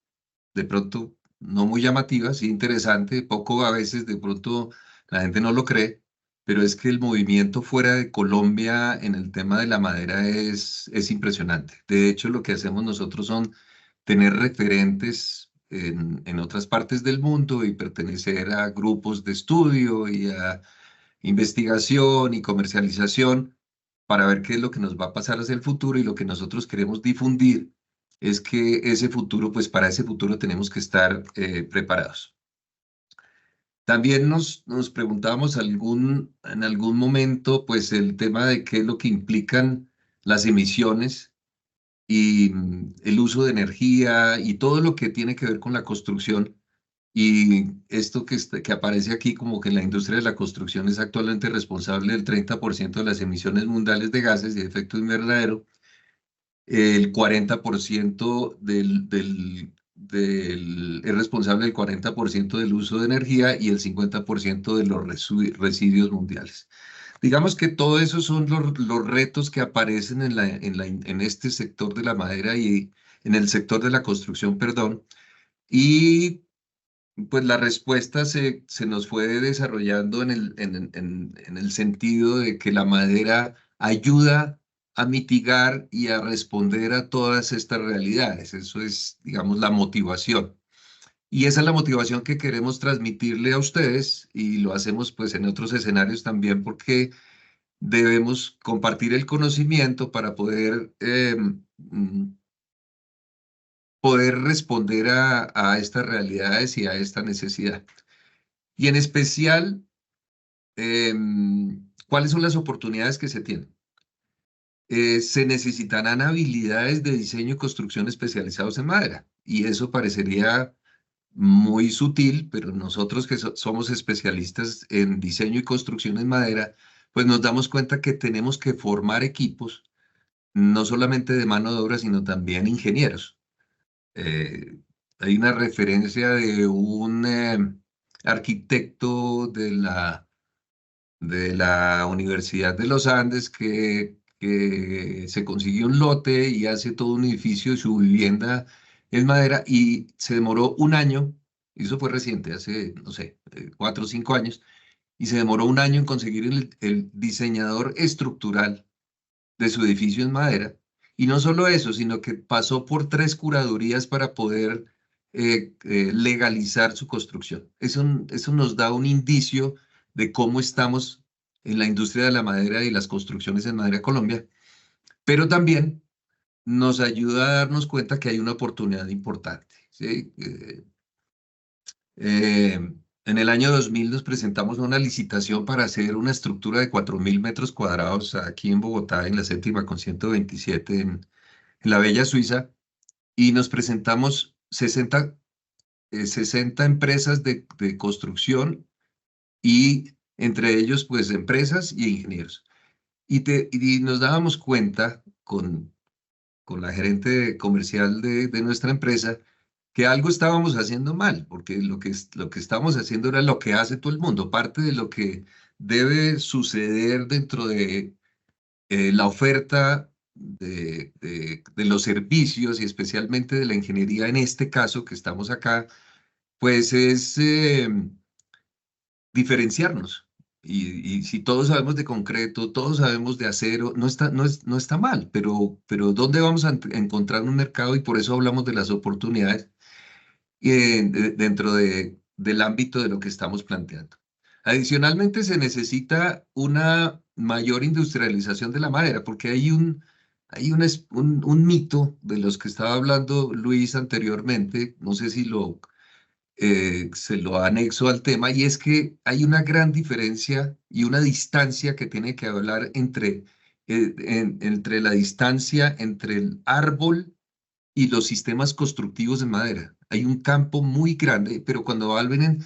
de pronto no muy llamativa, sí interesante, poco a veces de pronto la gente no lo cree, pero es que el movimiento fuera de Colombia en el tema de la madera es impresionante. De hecho, lo que hacemos nosotros son tener referentes en otras partes del mundo y pertenecer a grupos de estudio y a investigación y comercialización para ver qué es lo que nos va a pasar hacia el futuro, y lo que nosotros queremos difundir es que ese futuro, pues para ese futuro tenemos que estar preparados. También nos preguntábamos en algún momento, pues el tema de qué es lo que implican las emisiones y el uso de energía y todo lo que tiene que ver con la construcción. Y esto que aparece aquí como que la industria de la construcción es actualmente responsable del 30% de las emisiones mundiales de gases de efecto invernadero, el 40% es responsable del 40% del uso de energía y el 50% de los residuos mundiales. Digamos que todo eso son los retos que aparecen en este sector de la madera y en el sector de la construcción, perdón. Y pues la respuesta se nos fue desarrollando en el sentido de que la madera ayuda a mitigar y a responder a todas estas realidades. Eso es, digamos, la motivación. Y esa es la motivación que queremos transmitirle a ustedes, y lo hacemos pues en otros escenarios también, porque debemos compartir el conocimiento para poder responder a estas realidades y a esta necesidad. Y en especial, ¿cuáles son las oportunidades que se tienen? Se necesitarán habilidades de diseño y construcción especializados en madera, y eso parecería muy sutil, pero nosotros que somos especialistas en diseño y construcción en madera, pues nos damos cuenta que tenemos que formar equipos, no solamente de mano de obra, sino también ingenieros. Hay una referencia de un arquitecto de la Universidad de los Andes que se consiguió un lote y hace todo un edificio, su vivienda es madera, y se demoró un año, y eso fue reciente, hace, no sé, 4 o 5 años, y se demoró un año en conseguir el diseñador estructural de su edificio en madera. Y no solo eso, sino que pasó por 3 curadurías para poder legalizar su construcción. Eso nos da un indicio de cómo estamos en la industria de la madera y las construcciones en madera Colombia, pero también nos ayuda a darnos cuenta que hay una oportunidad importante, ¿sí? En el año 2000 nos presentamos a una licitación para hacer una estructura de 4.000 metros cuadrados aquí en Bogotá, en la séptima con 127, en la Bella Suiza, y nos presentamos 60 empresas de construcción, y entre ellos pues empresas y ingenieros. Y nos dábamos cuenta con la gerente comercial de nuestra empresa que algo estábamos haciendo mal, porque lo que estábamos haciendo era lo que hace todo el mundo. Parte de lo que debe suceder dentro de la oferta de los servicios, y especialmente de la ingeniería en este caso que estamos acá, pues es diferenciarnos. Y si todos sabemos de concreto, todos sabemos de acero, no está mal, pero ¿dónde vamos a encontrar un mercado? Y por eso hablamos de las oportunidades dentro del ámbito de lo que estamos planteando. Adicionalmente, se necesita una mayor industrialización de la madera, porque hay un mito de los que estaba hablando Luis anteriormente, no sé si se lo anexo al tema, y es que hay una gran diferencia y una distancia que tiene que hablar entre la distancia entre el árbol y los sistemas constructivos de madera. Hay un campo muy grande, pero cuando alguien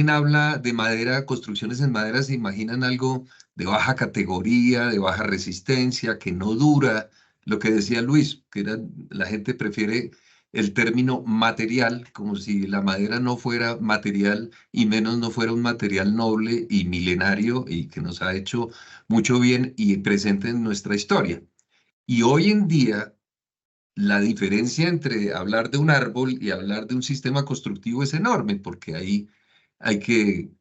habla de madera, construcciones en madera, se imaginan algo de baja categoría, de baja resistencia, que no dura. Lo que decía Luis, la gente prefiere el término material, como si la madera no fuera material, y menos no fuera un material noble y milenario y que nos ha hecho mucho bien y presente en nuestra historia. Y hoy en día, la diferencia entre hablar de un árbol y hablar de un sistema constructivo es enorme, porque ahí hay que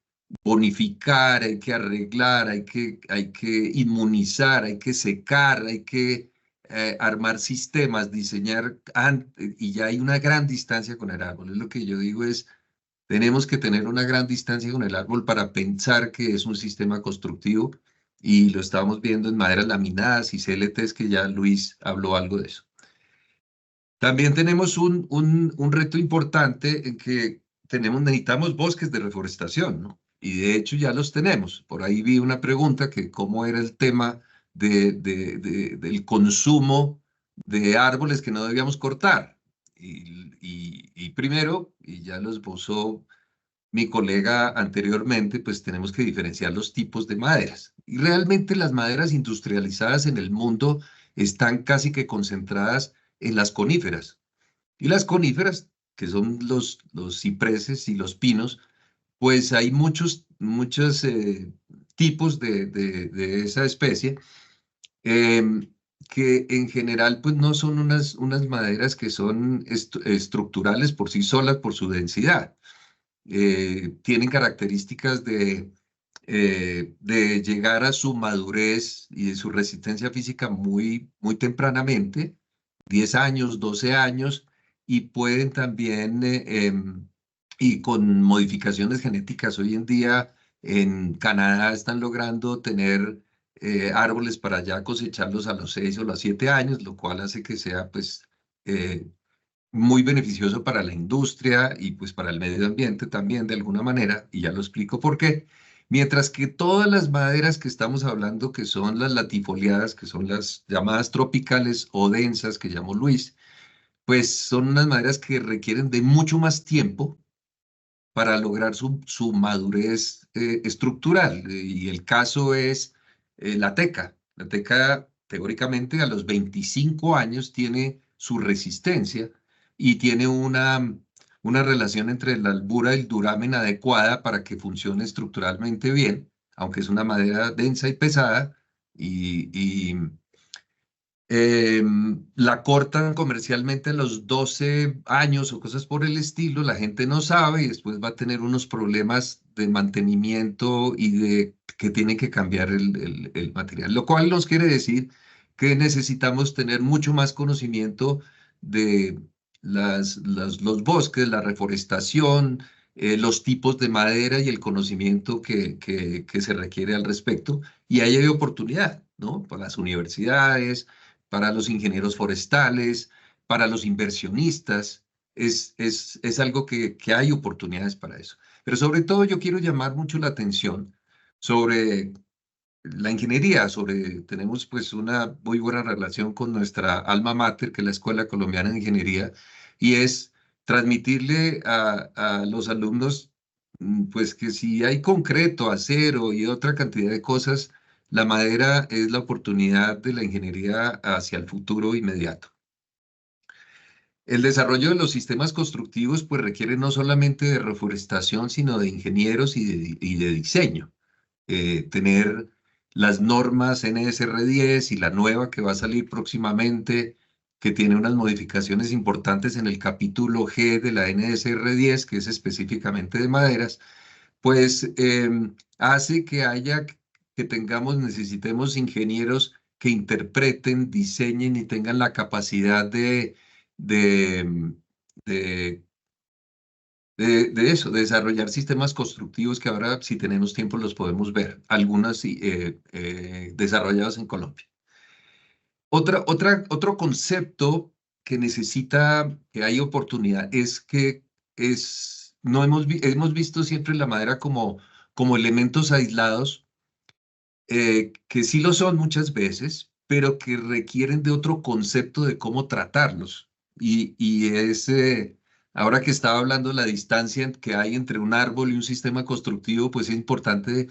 bonificar, hay que arreglar, hay que inmunizar, hay que secar, hay que armar sistemas, diseñar, y ya hay una gran distancia con el árbol. Es lo que yo digo es, tenemos que tener una gran distancia con el árbol para pensar que es un sistema constructivo, y lo estamos viendo en maderas laminadas y CLTs, que ya Luis habló algo de eso. También tenemos un reto importante en que necesitamos bosques de reforestación, ¿no? Y de hecho ya los tenemos. Por ahí vi una pregunta que cómo era el tema del consumo de árboles que no debíamos cortar. Y primero, y ya lo esbozó mi colega anteriormente, pues tenemos que diferenciar los tipos de maderas. Y realmente las maderas industrializadas en el mundo están casi que concentradas en las coníferas. Y las coníferas, que son los cipreses y los pinos, pues hay muchos tipos de esa especie, em, que en general pues no son unas maderas que son estructurales por sí solas por su densidad. Tienen características de llegar a su madurez y de su resistencia física muy tempranamente, 10 años, 12 años, y pueden también, y con modificaciones genéticas, hoy en día en Canadá están logrando tener árboles para ya cosecharlos a los 6 o los 7 años, lo cual hace que sea pues eh, muy beneficioso para la industria y pues para el medio ambiente también de alguna manera, y ya lo explico por qué. Mientras que todas las maderas que estamos hablando, que son las latifoliadas, que son las llamadas tropicales o densas, que llamó Luis, pues son unas maderas que requieren de mucho más tiempo para lograr su madurez estructural. Y el caso es la teca. La teca, teóricamente, a los 25 años tiene su resistencia y tiene una relación entre la albura y el duramen adecuada para que funcione estructuralmente bien, aunque es una madera densa y pesada, y la cortan comercialmente a los 12 años o cosas por el estilo, la gente no sabe y después va a tener unos problemas de mantenimiento y de que tiene que cambiar el material, lo cual nos quiere decir que necesitamos tener mucho más conocimiento de los bosques, la reforestación, los tipos de madera y el conocimiento que se requiere al respecto. Y ahí hay oportunidad, ¿no? Para las universidades, para los ingenieros forestales, para los inversionistas. Es algo que hay oportunidades para eso. Pero sobre todo yo quiero llamar mucho la atención sobre la ingeniería, tenemos pues una muy buena relación con nuestra alma mater, que es la Escuela Colombiana de Ingeniería, y es transmitirle a los alumnos, pues que si hay concreto, acero y otra cantidad de cosas, la madera es la oportunidad de la ingeniería hacia el futuro inmediato. El desarrollo de los sistemas constructivos pues requiere no solamente de reforestación, sino de ingenieros y de diseño. Tener las normas NSR10 y la nueva que va a salir próximamente, que tiene unas modificaciones importantes en el capítulo G de la NSR10, que es específicamente de maderas, pues hace necesitemos ingenieros que interpreten, diseñen y tengan la capacidad de, de de desarrollar sistemas constructivos que ahora, si tenemos tiempo, los podemos ver, algunas desarrolladas en Colombia. Otro concepto que necesita, que hay oportunidad, es que no hemos visto siempre la madera como elementos aislados, que sí lo son muchas veces, pero que requieren de otro concepto de cómo tratarlos. Ahora que estaba hablando de la distancia que hay entre un árbol y un sistema constructivo, pues es importante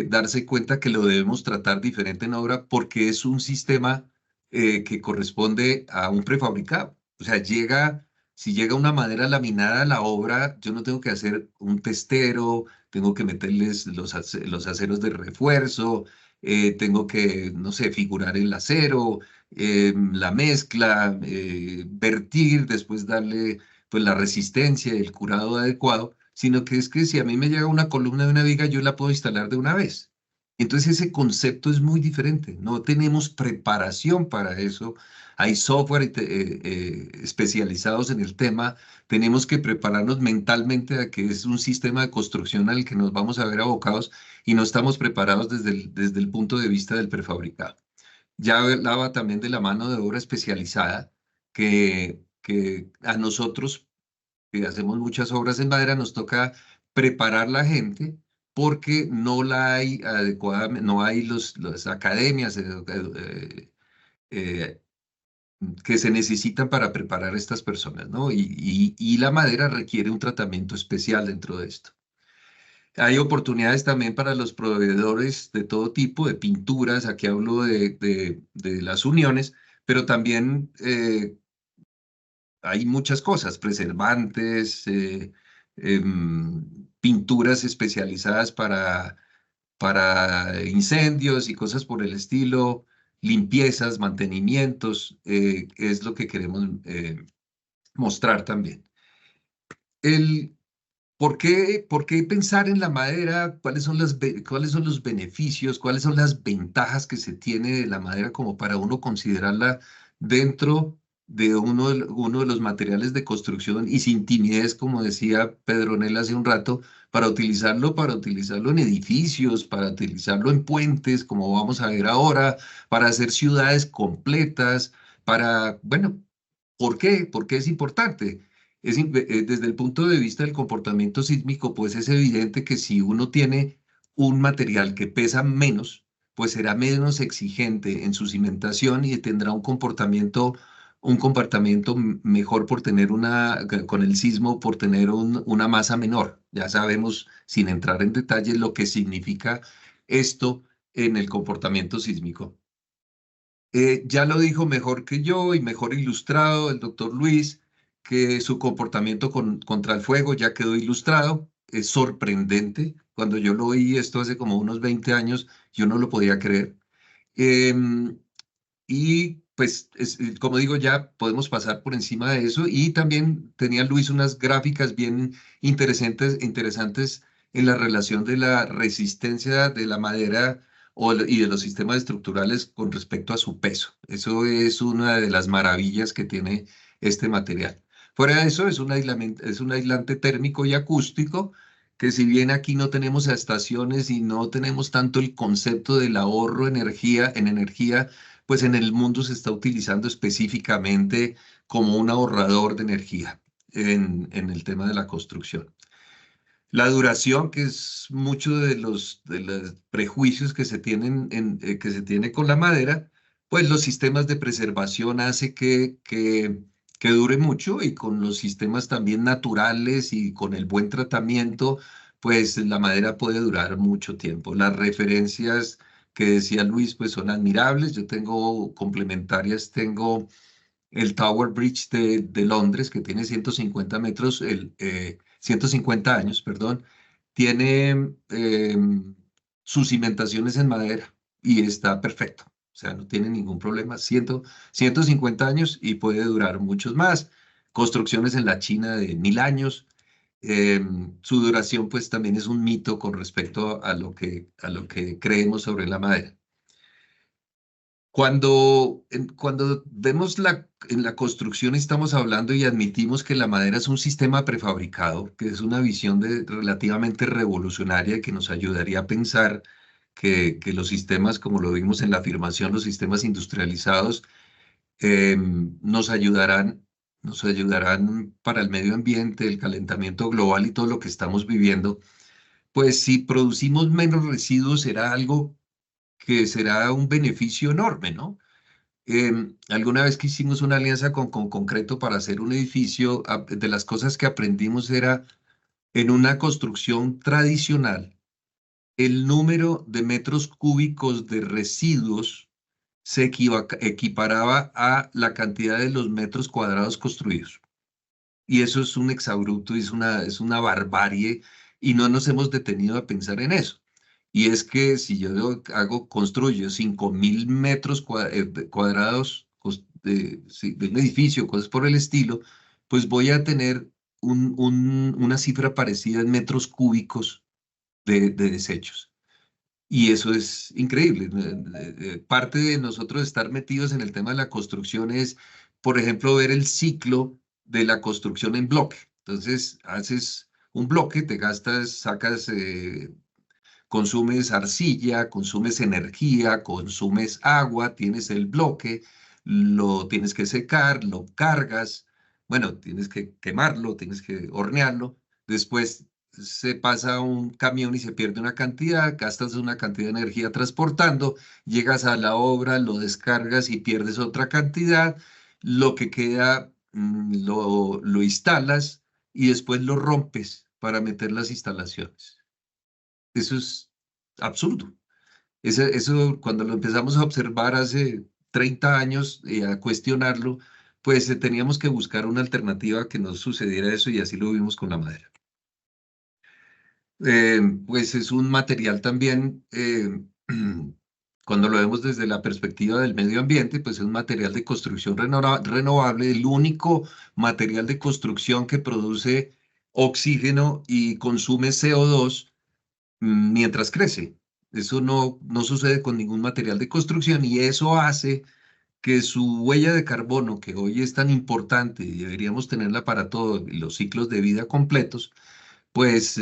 darse cuenta que lo debemos tratar diferente en obra porque es un sistema que corresponde a un prefabricado. O sea, si llega una madera laminada a la obra, yo no tengo que hacer un testero, tengo que meterles los aceros de refuerzo, tengo que, no sé, figurar el acero, la mezcla, vertir, después darle pues la resistencia y el curado adecuado, sino que es que si a mí me llega una columna de una viga, yo la puedo instalar de una vez. Entonces ese concepto es muy diferente. No tenemos preparación para eso. Hay software especializados en el tema. Tenemos que prepararnos mentalmente a que es un sistema de construcción al que nos vamos a ver abocados y no estamos preparados desde el punto de vista del prefabricado. Ya hablaba también de la mano de obra especializada, que a nosotros, que hacemos muchas obras en madera, nos toca preparar la gente porque no la hay adecuadamente, no hay las academias eh, que se necesitan para preparar a estas personas, ¿no? Y la madera requiere un tratamiento especial dentro de esto. Hay oportunidades también para los proveedores de todo tipo, de pinturas, aquí hablo de las uniones, pero también hay muchas cosas, preservantes, pinturas especializadas para incendios y cosas por el estilo, limpiezas, mantenimientos, es lo que queremos mostrar también. ¿Por qué pensar en la madera? ¿Cuáles son los beneficios? ¿Cuáles son las ventajas que se tiene de la madera como para uno considerarla dentro de uno de los materiales de construcción y sin timidez, como decía Pedronel hace un rato, para utilizarlo en edificios, para utilizarlo en puentes, como vamos a ver ahora, para hacer ciudades completas, bueno, ¿por qué? ¿Por qué es importante? Desde el punto de vista del comportamiento sísmico, pues es evidente que si uno tiene un material que pesa menos, pues será menos exigente en su cimentación y tendrá un comportamiento mejor por tener con el sismo, por tener una masa menor. Ya sabemos, sin entrar en detalle, lo que significa esto en el comportamiento sísmico. Ya lo dijo mejor que yo y mejor ilustrado el doctor Luis, que su comportamiento contra el fuego ya quedó ilustrado. Es sorprendente. Cuando yo lo oí esto hace como unos 20 años, yo no lo podía creer. Em, y pues, como digo, ya podemos pasar por encima de eso. Y también tenía Luis unas gráficas bien interesantes en la relación de la resistencia de la madera y de los sistemas estructurales con respecto a su peso. Eso es una de las maravillas que tiene este material. Fuera de eso, es un aislante térmico y acústico, que si bien aquí no tenemos estaciones y no tenemos tanto el concepto del ahorro en energía, pues en el mundo se está utilizando específicamente como un ahorrador de energía en el tema de la construcción. La duración, que es mucho de los prejuicios que se tienen que se tiene con la madera, pues los sistemas de preservación hace que dure mucho y con los sistemas también naturales y con el buen tratamiento, pues la madera puede durar mucho tiempo. Las referencias que decía Luis, pues son admirables. Yo tengo complementarias, tengo el Tower Bridge de Londres, que tiene 150 metros, 150 años, perdón, tiene sus cimentaciones en madera y está perfecto. O sea, no tiene ningún problema. 150 años y puede durar muchos más. Construcciones en la China de 1000 años. Su duración, pues, también es un mito con respecto a lo que creemos sobre la madera. Cuando vemos en la construcción estamos hablando y admitimos que la madera es un sistema prefabricado, que es una visión relativamente revolucionaria que nos ayudaría a pensar que los sistemas, como lo vimos en la afirmación, los sistemas industrializados, nos ayudarán para el medio ambiente, el calentamiento global y todo lo que estamos viviendo. Pues si producimos menos residuos será algo que será un beneficio enorme, ¿no? Alguna vez que hicimos una alianza con Concreto para hacer un edificio, de las cosas que aprendimos era en una construcción tradicional, el número de metros cúbicos de residuos se equiparaba a la cantidad de los metros cuadrados construidos. Y eso es un exabrupto, es una barbarie, y no nos hemos detenido a pensar en eso. Y es que si yo construyo 5000 metros cuadrados de un edificio, cosas por el estilo, pues voy a tener una cifra parecida en metros cúbicos de desechos. Y eso es increíble. Parte de nosotros estar metidos en el tema de la construcción es, por ejemplo, ver el ciclo de la construcción en bloque. Entonces, haces un bloque, te gastas, sacas, consumes arcilla, consumes energía, consumes agua, tienes el bloque, lo tienes que secar, lo cargas, bueno, tienes que quemarlo, tienes que hornearlo, después se pasa un camión y se pierde una cantidad, gastas una cantidad de energía transportando, llegas a la obra, lo descargas y pierdes otra cantidad, lo que queda lo instalas y después lo rompes para meter las instalaciones. Eso es absurdo. Eso cuando lo empezamos a observar hace 30 años y a cuestionarlo, pues teníamos que buscar una alternativa que no sucediera eso y así lo vimos con la madera. Pues es un material también, cuando lo vemos desde la perspectiva del medio ambiente, pues es un material de construcción renovable, el único material de construcción que produce oxígeno y consume CO2 mientras crece. Eso no sucede con ningún material de construcción y eso hace que su huella de carbono, que hoy es tan importante y deberíamos tenerla para todos los ciclos de vida completos, pues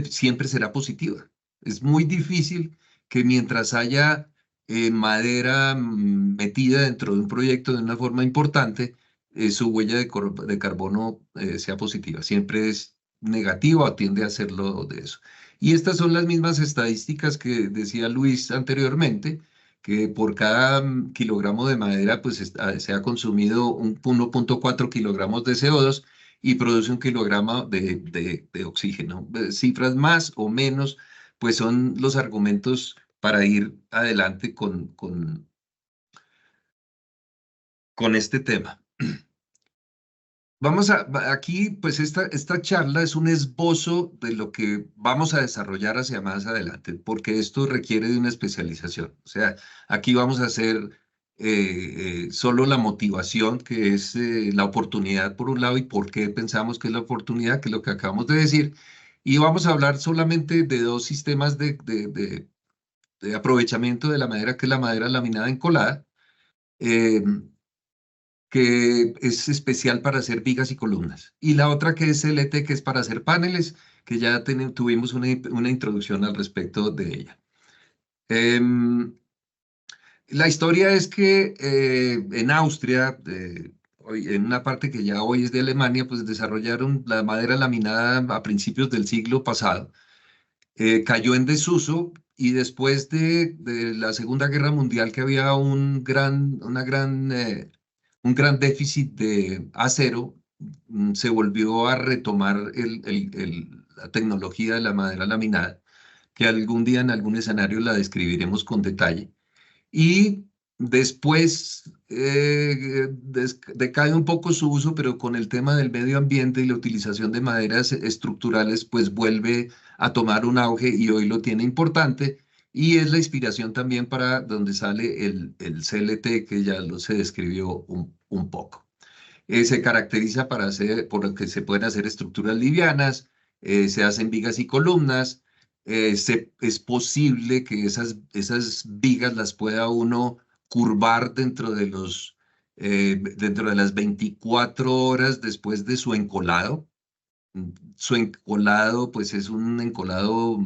siempre será positiva. Es muy difícil que mientras haya madera metida dentro de un proyecto de una forma importante, su huella de carbono sea positiva. Siempre es negativa o tiende a serlo de eso. Y estas son las mismas estadísticas que decía Luis anteriormente, que por cada kilogramo de madera pues se ha consumido 1.4 kilogramos de CO2 y produce 1 kilogramo de oxígeno. Cifras más o menos, pues son los argumentos para ir adelante con este tema. Aquí, pues esta charla es un esbozo de lo que vamos a desarrollar hacia más adelante, porque esto requiere de una especialización. O sea, aquí vamos a hacer solo la motivación, que es la oportunidad por un lado, y por qué pensamos que es la oportunidad, que es lo que acabamos de decir. Y vamos a hablar solamente de dos sistemas de aprovechamiento de la madera, que es la madera laminada encolada. Que es especial para hacer vigas y columnas. Y la otra que es CLT, que es para hacer paneles, que ya tuvimos una introducción al respecto de ella. La historia es que en Austria, en una parte que ya hoy es de Alemania, pues desarrollaron la madera laminada a principios del siglo pasado. Cayó en desuso y después de la Segunda Guerra Mundial, que había un gran déficit de acero, se volvió a retomar la tecnología de la madera laminada, que algún día en algún escenario la describiremos con detalle. Y después decae un poco su uso, pero con el tema del medio ambiente y la utilización de maderas estructurales, pues vuelve a tomar un auge y hoy lo tiene importante. Y es la inspiración también para donde sale el CLT, que ya se describió un poco. Se caracteriza por lo que se pueden hacer estructuras livianas, se hacen vigas y columnas. Es posible que esas vigas las pueda uno curvar dentro de las 24 horas después de su encolado. Su encolado, pues es un encolado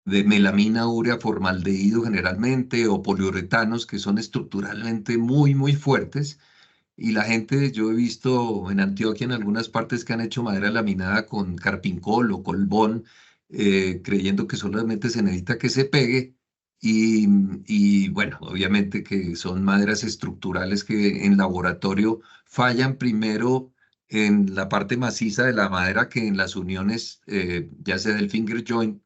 de melamina urea formaldehído generalmente, o poliuretanos, que son estructuralmente muy, muy fuertes. Y la gente, yo he visto en Antioquia en algunas partes que han hecho madera laminada con carpincol o colbón, creyendo que solamente se necesita que se pegue. Y bueno, obviamente que son maderas estructurales que en laboratorio fallan primero en la parte maciza de la madera que en las uniones, ya sea del finger joint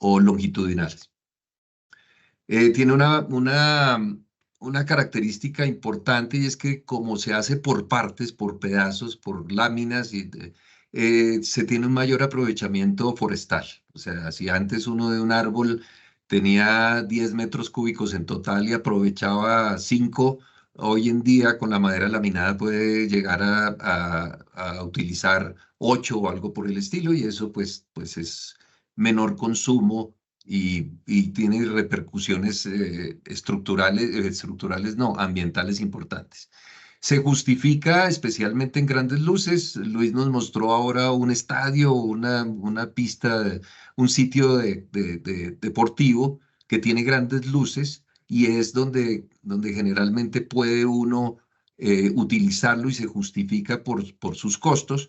o longitudinales. Tiene una característica importante, y es que como se hace por partes, por pedazos, por láminas, se tiene un mayor aprovechamiento forestal. O sea, si antes uno de un árbol tenía 10 metros cúbicos en total y aprovechaba 5, hoy en día con la madera laminada puede llegar a utilizar 8 o algo por el estilo, y eso pues es menor consumo y tiene repercusiones estructurales, no, ambientales importantes. Se justifica especialmente en grandes luces. Luis nos mostró ahora un estadio, una pista, un sitio deportivo que tiene grandes luces y es donde generalmente puede uno utilizarlo y se justifica por sus costos.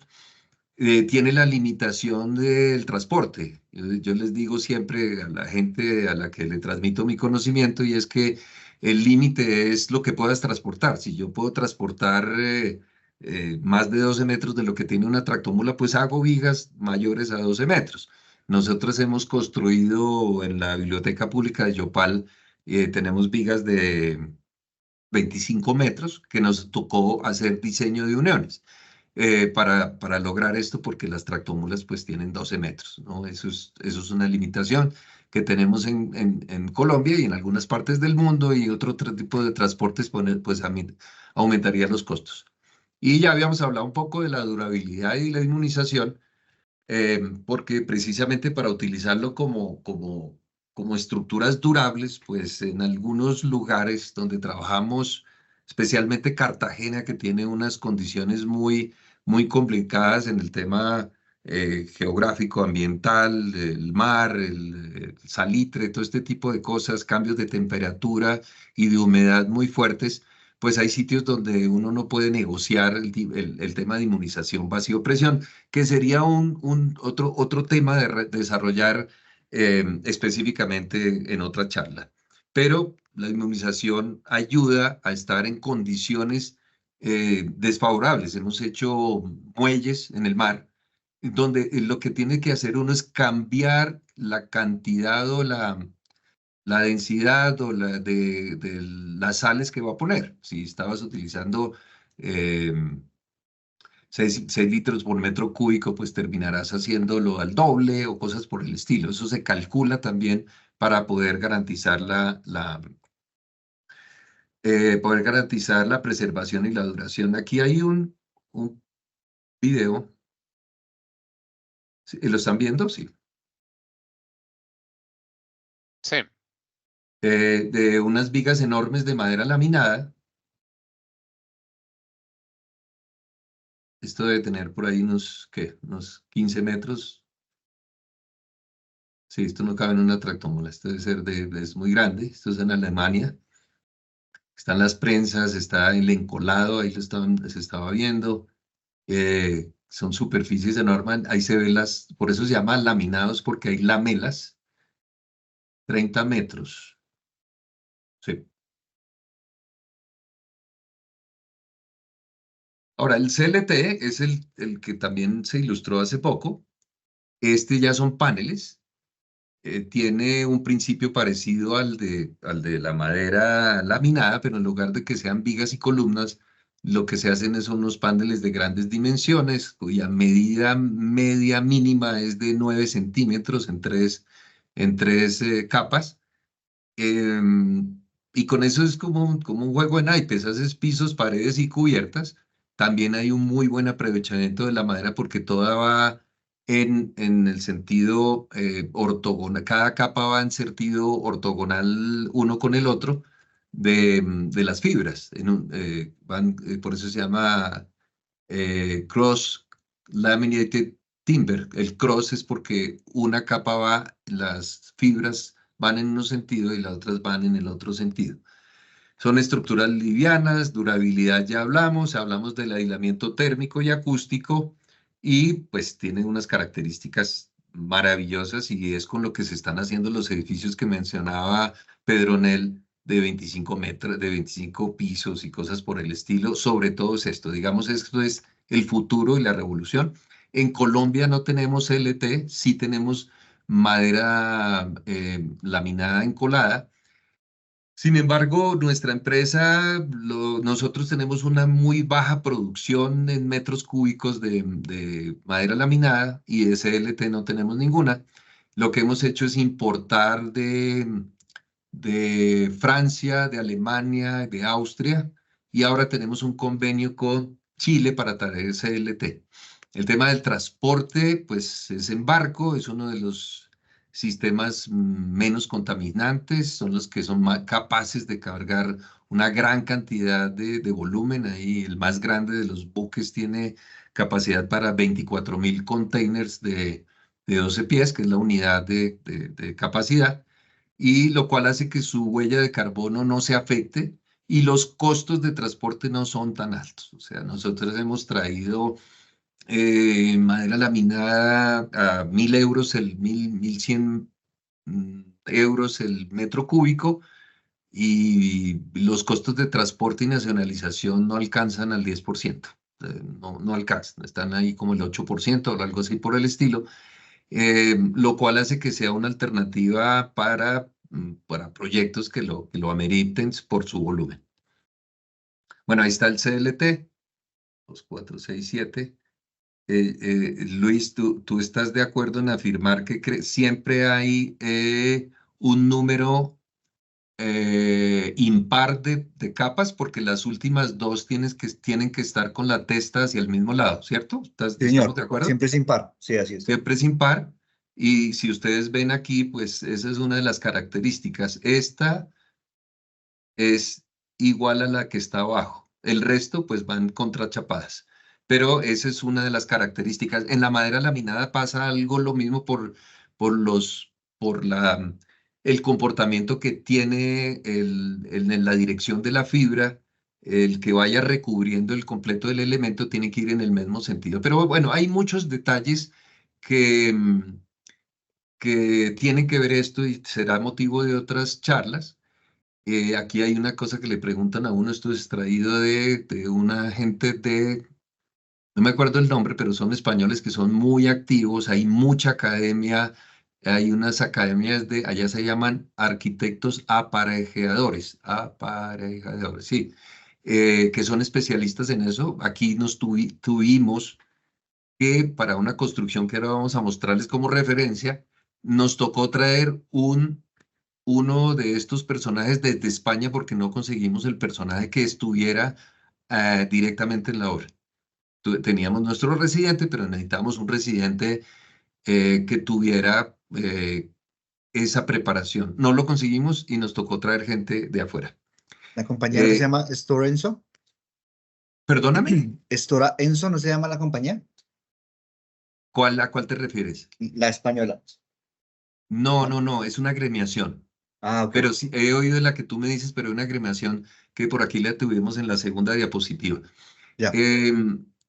Tiene la limitación del transporte. Yo les digo siempre a la gente a la que le transmito mi conocimiento y es que el límite es lo que puedas transportar. Si yo puedo transportar más de 12 metros de lo que tiene una tractomula, pues hago vigas mayores a 12 metros. Nosotros hemos construido en la Biblioteca Pública de Yopal, tenemos vigas de 25 metros que nos tocó hacer diseño de uniones para lograr esto, porque las tractomulas pues tienen 12 metros, ¿no? Eso es una limitación que tenemos en Colombia y en algunas partes del mundo, y otro tipo de transportes pues aumentaría los costos. Y ya habíamos hablado un poco de la durabilidad y la inmunización, porque precisamente para utilizarlo como estructuras durables, pues en algunos lugares donde trabajamos, especialmente Cartagena, que tiene unas condiciones muy complicadas en el tema geográfico, ambiental, el mar, el salitre, todo este tipo de cosas, cambios de temperatura y de humedad muy fuertes, pues hay sitios donde uno no puede negociar el tema de inmunización vacío-presión, que sería otro tema de desarrollar específicamente en otra charla. Pero la inmunización ayuda a estar en condiciones desfavorables. Hemos hecho muelles en el mar, donde lo que tiene que hacer uno es cambiar la cantidad o la densidad o de las sales que va a poner. Si estabas utilizando 6 litros por metro cúbico, pues terminarás haciéndolo al doble o cosas por el estilo. Eso se calcula también para poder garantizar poder garantizar la preservación y la duración. Aquí hay un video. ¿Sí? ¿Lo están viendo? Sí. Sí. De unas vigas enormes de madera laminada. Esto debe tener por ahí unos 15 metros. Sí, esto no cabe en una tractómula. Esto debe ser es muy grande. Esto es en Alemania. Están las prensas, está el encolado, ahí se estaba viendo. Son superficies enormes. Ahí se ven por eso se llaman laminados, porque hay lamelas. 30 metros. Sí. Ahora, el CLT es el que también se ilustró hace poco. Este ya son paneles. Tiene un principio parecido al de la madera laminada, pero en lugar de que sean vigas y columnas, lo que se hacen son unos paneles de grandes dimensiones, cuya medida media mínima es de 9 centímetros en tres capas. Y con eso es como un juego de naipes, haces pisos, paredes y cubiertas. También hay un muy buen aprovechamiento de la madera, porque toda va en el sentido ortogonal, cada capa va en sentido ortogonal uno con el otro de las fibras. Por eso se llama cross laminated timber. El cross es porque una capa las fibras van en un sentido y las otras van en el otro sentido. Son estructuras livianas, durabilidad ya hablamos del aislamiento térmico y acústico, y pues tienen unas características maravillosas, y es con lo que se están haciendo los edificios que mencionaba Pedronel, de 25 metros, de 25 pisos y cosas por el estilo. Sobre todo es esto, digamos, esto es el futuro y la revolución. En Colombia no tenemos LT, sí tenemos madera laminada encolada. Sin embargo, nuestra empresa, nosotros tenemos una muy baja producción en metros cúbicos de madera laminada, y de CLT no tenemos ninguna. Lo que hemos hecho es importar de Francia, de Alemania, de Austria, y ahora tenemos un convenio con Chile para traer CLT. El tema del transporte, pues es en barco, es uno de los sistemas menos contaminantes, son los que son más capaces de cargar una gran cantidad de volumen. Ahí el más grande de los buques tiene capacidad para 24.000 containers de 12 pies, que es la unidad de capacidad, y lo cual hace que su huella de carbono no se afecte y los costos de transporte no son tan altos. O sea, nosotros hemos traído madera laminada a 1.000 euros, 1.100 euros el metro cúbico, y los costos de transporte y nacionalización no alcanzan al 10%. No alcanzan, están ahí como el 8% o algo así por el estilo, lo cual hace que sea una alternativa para proyectos que lo ameriten por su volumen. Bueno, ahí está el CLT, 2467. Luis, ¿tú estás de acuerdo en afirmar que siempre hay un número impar de capas? Porque las últimas dos tienen que estar con la testa hacia el mismo lado, ¿cierto? Sí, ¿Estamos señor, de acuerdo? siempre es impar, sí, así es. Siempre es impar. Y si ustedes ven aquí, pues esa es una de las características. Esta es igual a la que está abajo. El resto, pues van contrachapadas. Pero esa es una de las características. En la madera laminada pasa algo lo mismo por el comportamiento que tiene en la dirección de la fibra. El que vaya recubriendo el completo del elemento tiene que ir en el mismo sentido. Pero bueno, hay muchos detalles que, que tienen que ver esto y será motivo de otras charlas. Aquí hay una cosa que le preguntan a uno, esto es extraído de una gente no me acuerdo el nombre, pero son españoles que son muy activos, hay mucha academia, hay unas academias allá se llaman arquitectos aparejadores, sí, que son especialistas en eso. Aquí tuvimos que para una construcción que ahora vamos a mostrarles como referencia, nos tocó traer uno de estos personajes desde España porque no conseguimos el personaje que estuviera directamente en la obra. Teníamos nuestro residente, pero necesitábamos un residente que tuviera esa preparación. No lo conseguimos y nos tocó traer gente de afuera. ¿La compañía no se llama Stora Enso? Perdóname, ¿Stora Enso no se llama la compañía? ¿a cuál te refieres? La española. No, es una agremiación. Ah, ok. Pero sí, he oído de la que tú me dices, pero una agremiación que por aquí la tuvimos en la segunda diapositiva. Ya.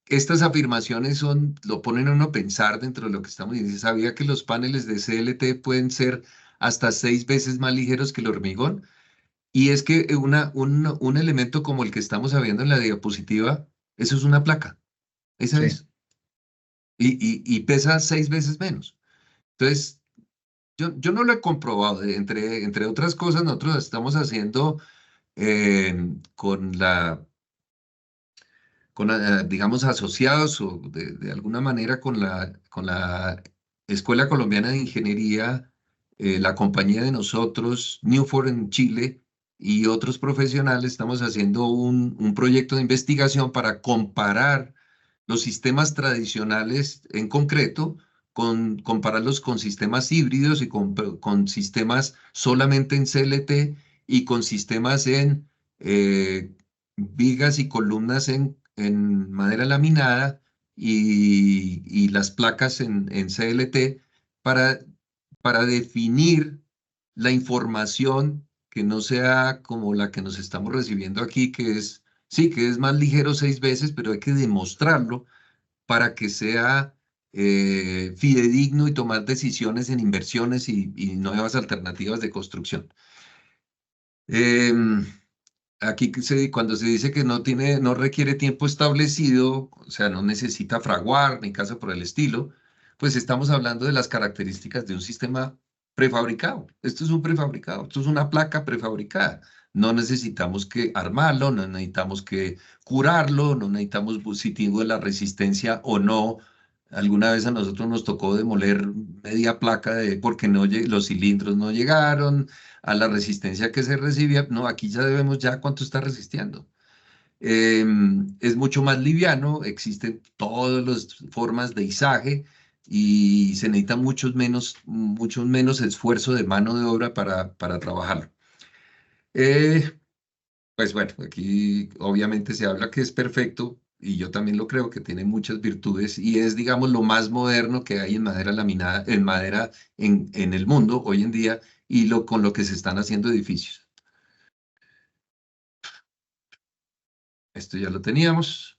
Estas afirmaciones lo ponen a uno a pensar dentro de lo que estamos diciendo. ¿Sabía que los paneles de CLT pueden ser hasta 6 veces más ligeros que el hormigón? Y es que un elemento como el que estamos viendo en la diapositiva, eso es una placa. Esa Sí. es. Y pesa 6 veces menos. Entonces, yo no lo he comprobado. Entre otras cosas, nosotros estamos haciendo con digamos, asociados o de alguna manera con la Escuela Colombiana de Ingeniería, la compañía de nosotros, Newford en Chile, y otros profesionales, estamos haciendo un proyecto de investigación para comparar los sistemas tradicionales en concreto, compararlos con sistemas híbridos y con sistemas solamente en CLT y con sistemas en vigas y columnas en madera laminada y las placas en CLT para, para definir la información que no sea como la que nos estamos recibiendo aquí, sí, que es más ligero 6 veces, pero hay que demostrarlo para que sea fidedigno y tomar decisiones en inversiones y nuevas alternativas de construcción. Aquí cuando se dice que no requiere tiempo establecido, o sea, no necesita fraguar ni cosa por el estilo, pues estamos hablando de las características de un sistema prefabricado. Esto es un prefabricado, esto es una placa prefabricada. No necesitamos que armarlo, no necesitamos que curarlo, no necesitamos si tiene la resistencia o no. Alguna vez a nosotros nos tocó demoler media placa porque los cilindros no llegaron a la resistencia que se recibía. No, aquí ya debemos cuánto está resistiendo. Es mucho más liviano, existen todas las formas de izaje, y se necesita mucho menos esfuerzo de mano de obra para trabajarlo. Pues bueno, aquí obviamente se habla que es perfecto y yo también lo creo, que tiene muchas virtudes y es, digamos, lo más moderno que hay en madera laminada, en madera en el mundo hoy en día y con lo que se están haciendo edificios. Esto ya lo teníamos.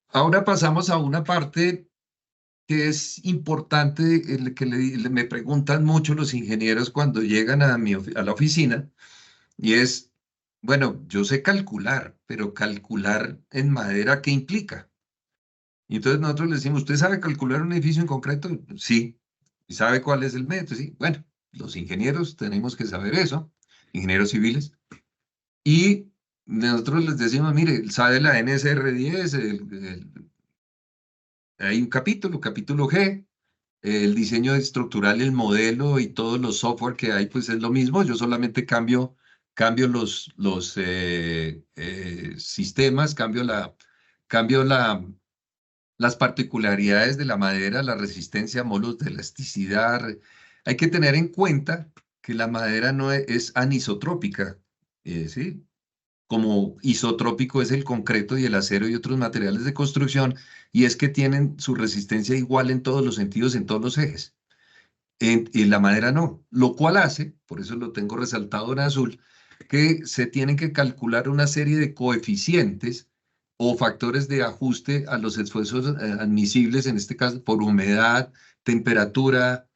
Ahora pasamos a una parte que es importante, que me preguntan mucho los ingenieros cuando llegan a la oficina, y es, bueno, yo sé calcular, pero calcular en madera, ¿qué implica? Y entonces nosotros le decimos, ¿usted sabe calcular un edificio en concreto? Sí. ¿Y sabe cuál es el método? Sí. Bueno, los ingenieros tenemos que saber eso, ingenieros civiles, y nosotros les decimos, mire, sabe la NSR10, hay un capítulo G, el diseño estructural, el modelo y todos los software que hay, pues es lo mismo. Yo solamente cambio los sistemas, cambio las particularidades de la madera, la resistencia, molos de elasticidad. Hay que tener en cuenta que la madera no es anisotrópica, ¿sí? Como isotrópico es el concreto y el acero y otros materiales de construcción, y es que tienen su resistencia igual en todos los sentidos, en todos los ejes. En la madera no, lo cual hace, por eso lo tengo resaltado en azul, que se tienen que calcular una serie de coeficientes o factores de ajuste a los esfuerzos admisibles, en este caso por humedad, temperatura,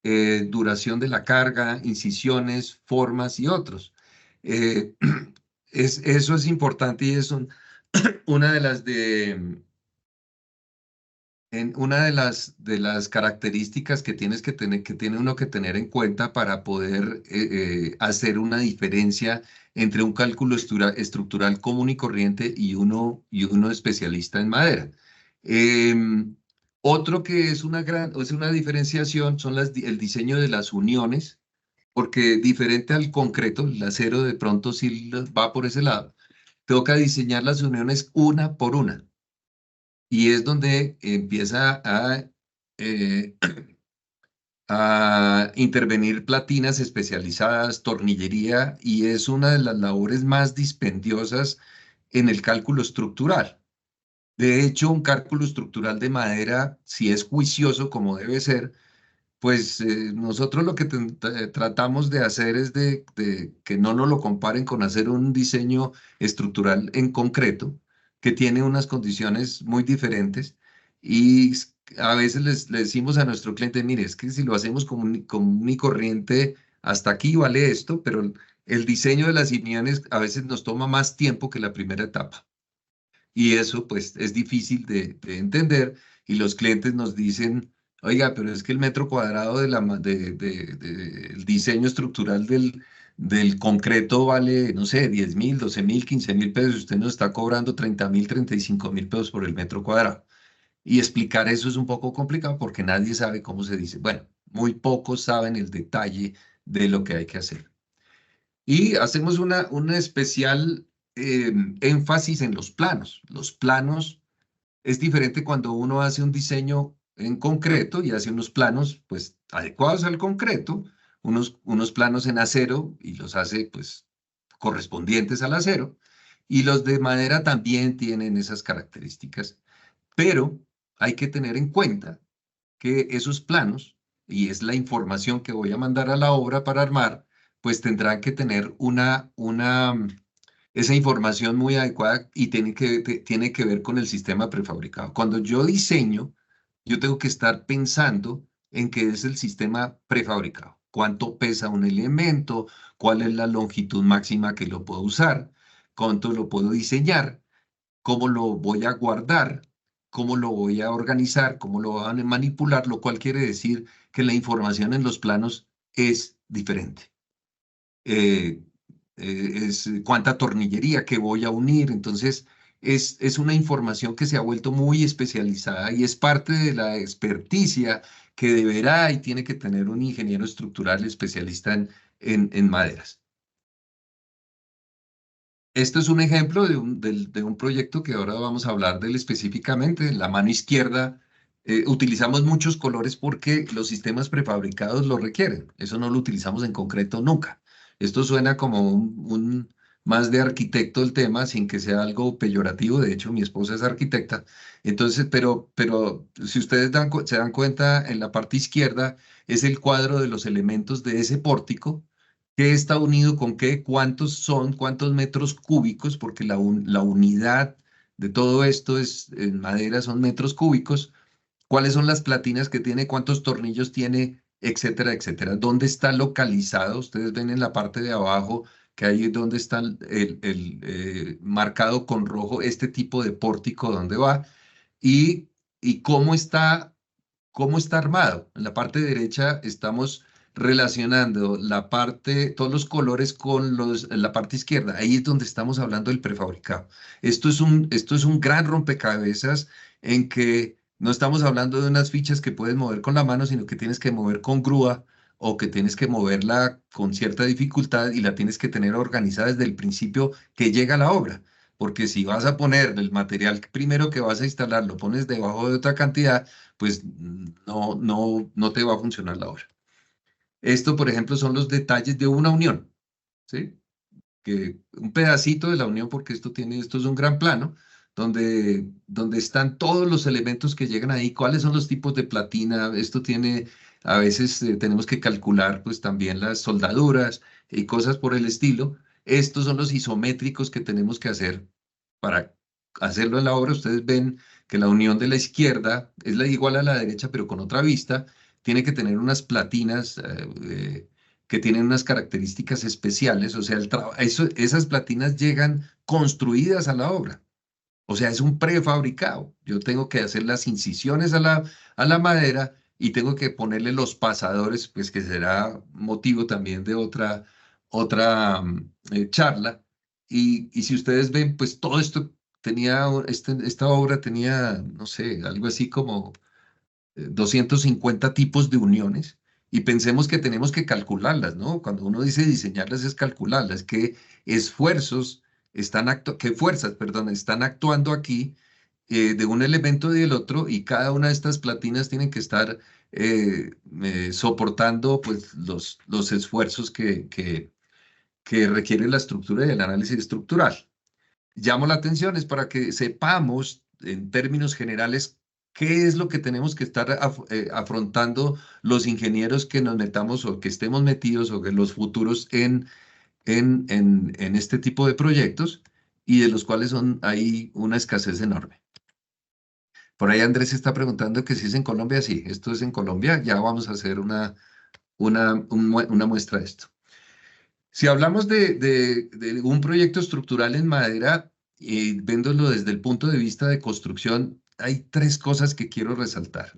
duración de la carga, incisiones, formas y otros. Eh, eso es importante y es una de las una de las características que tiene uno que tener en cuenta para poder hacer una diferencia entre un cálculo estructural común y corriente y uno especialista en madera. Otro que es una diferenciación son el diseño de las uniones, porque diferente al concreto, el acero de pronto sí va por ese lado. Toca diseñar las uniones una por una. Y es donde empieza eh, a intervenir platinas especializadas, tornillería, y es una de las labores más dispendiosas en el cálculo estructural. De hecho, un cálculo estructural de madera, si es juicioso como debe ser, pues nosotros lo que tratamos de hacer es de que no nos lo comparen con hacer un diseño estructural en concreto, que tiene unas condiciones muy diferentes. Y a veces le decimos a nuestro cliente, mire, es que si lo hacemos común y corriente, hasta aquí vale esto, pero el diseño de las uniones a veces nos toma más tiempo que la primera etapa. Y eso pues es difícil de entender y los clientes nos dicen, oiga, pero es que el metro cuadrado del diseño estructural del concreto vale, no sé, 10.000, 12.000, 15.000 pesos. Usted nos está cobrando 30.000, 35.000 pesos por el metro cuadrado. Y explicar eso es un poco complicado porque nadie sabe cómo se dice. Bueno, muy pocos saben el detalle de lo que hay que hacer. Y hacemos una especial énfasis en los planos. Los planos es diferente cuando uno hace un diseño en concreto y hace unos planos pues adecuados al concreto, unos planos en acero y los hace pues correspondientes al acero, y los de madera también tienen esas características, pero hay que tener en cuenta que esos planos, y es la información que voy a mandar a la obra para armar, pues tendrán que tener esa información muy adecuada y tiene que ver con el sistema prefabricado. Cuando yo diseño, yo tengo que estar pensando en qué es el sistema prefabricado. ¿Cuánto pesa un elemento? ¿Cuál es la longitud máxima que lo puedo usar? ¿Cuánto lo puedo diseñar? ¿Cómo lo voy a guardar? ¿Cómo lo voy a organizar? ¿Cómo lo voy a manipular? Lo cual quiere decir que la información en los planos es diferente. Es cuánta tornillería que voy a unir. Entonces, es una información que se ha vuelto muy especializada y es parte de la experticia que deberá y tiene que tener un ingeniero estructural especialista en maderas. Esto es un ejemplo de un proyecto que ahora vamos a hablar de él específicamente. En la mano izquierda utilizamos muchos colores porque los sistemas prefabricados lo requieren. Eso no lo utilizamos en concreto nunca. Esto suena como más de arquitecto el tema, sin que sea algo peyorativo. De hecho, mi esposa es arquitecta. Entonces, pero si ustedes se dan cuenta, en la parte izquierda es el cuadro de los elementos de ese pórtico. ¿Qué está unido con qué? ¿Cuántos son? ¿Cuántos metros cúbicos? Porque la unidad de todo esto es en madera, son metros cúbicos. ¿Cuáles son las platinas que tiene? ¿Cuántos tornillos tiene? Etcétera, etcétera. ¿Dónde está localizado? Ustedes ven en la parte de abajo que ahí es donde está marcado con rojo este tipo de pórtico, dónde va y cómo está armado. En la parte derecha estamos relacionando todos los colores con la parte izquierda. Ahí es donde estamos hablando del prefabricado. Esto es un gran rompecabezas en que no estamos hablando de unas fichas que puedes mover con la mano, sino que tienes que mover con grúa o que tienes que moverla con cierta dificultad y la tienes que tener organizada desde el principio que llega la obra. Porque si vas a poner el material primero que vas a instalar, lo pones debajo de otra cantidad, pues no te va a funcionar la obra. Esto, por ejemplo, son los detalles de una unión, ¿sí? Que un pedacito de la unión, porque esto es un gran plano, donde están todos los elementos que llegan ahí, cuáles son los tipos de platina, esto tiene, a veces tenemos que calcular pues también las soldaduras y cosas por el estilo. Estos son los isométricos que tenemos que hacer para hacerlo en la obra. Ustedes ven que la unión de la izquierda es igual a la derecha, pero con otra vista. Tiene que tener unas platinas que tienen unas características especiales. O sea, esas platinas llegan construidas a la obra. O sea, es un prefabricado. Yo tengo que hacer las incisiones a la madera y tengo que ponerle los pasadores, pues que será motivo también de otra charla. Y si ustedes ven, pues todo esto esta obra tenía, no sé, algo así como 250 tipos de uniones. Y pensemos que tenemos que calcularlas, ¿no? Cuando uno dice diseñarlas es calcularlas, qué fuerzas, perdón, están actuando aquí de un elemento y del otro, y cada una de estas platinas tienen que estar soportando pues, los esfuerzos que requiere la estructura y el análisis estructural. Llamo la atención es para que sepamos en términos generales qué es lo que tenemos que estar afrontando los ingenieros que nos metamos o que estemos metidos o que los futuros en este tipo de proyectos y de los cuales hay una escasez enorme. Por ahí Andrés está preguntando que si es en Colombia. Sí, esto es en Colombia. Ya vamos a hacer una muestra de esto. Si hablamos de un proyecto estructural en madera, viéndolo desde el punto de vista de construcción, hay tres cosas que quiero resaltar.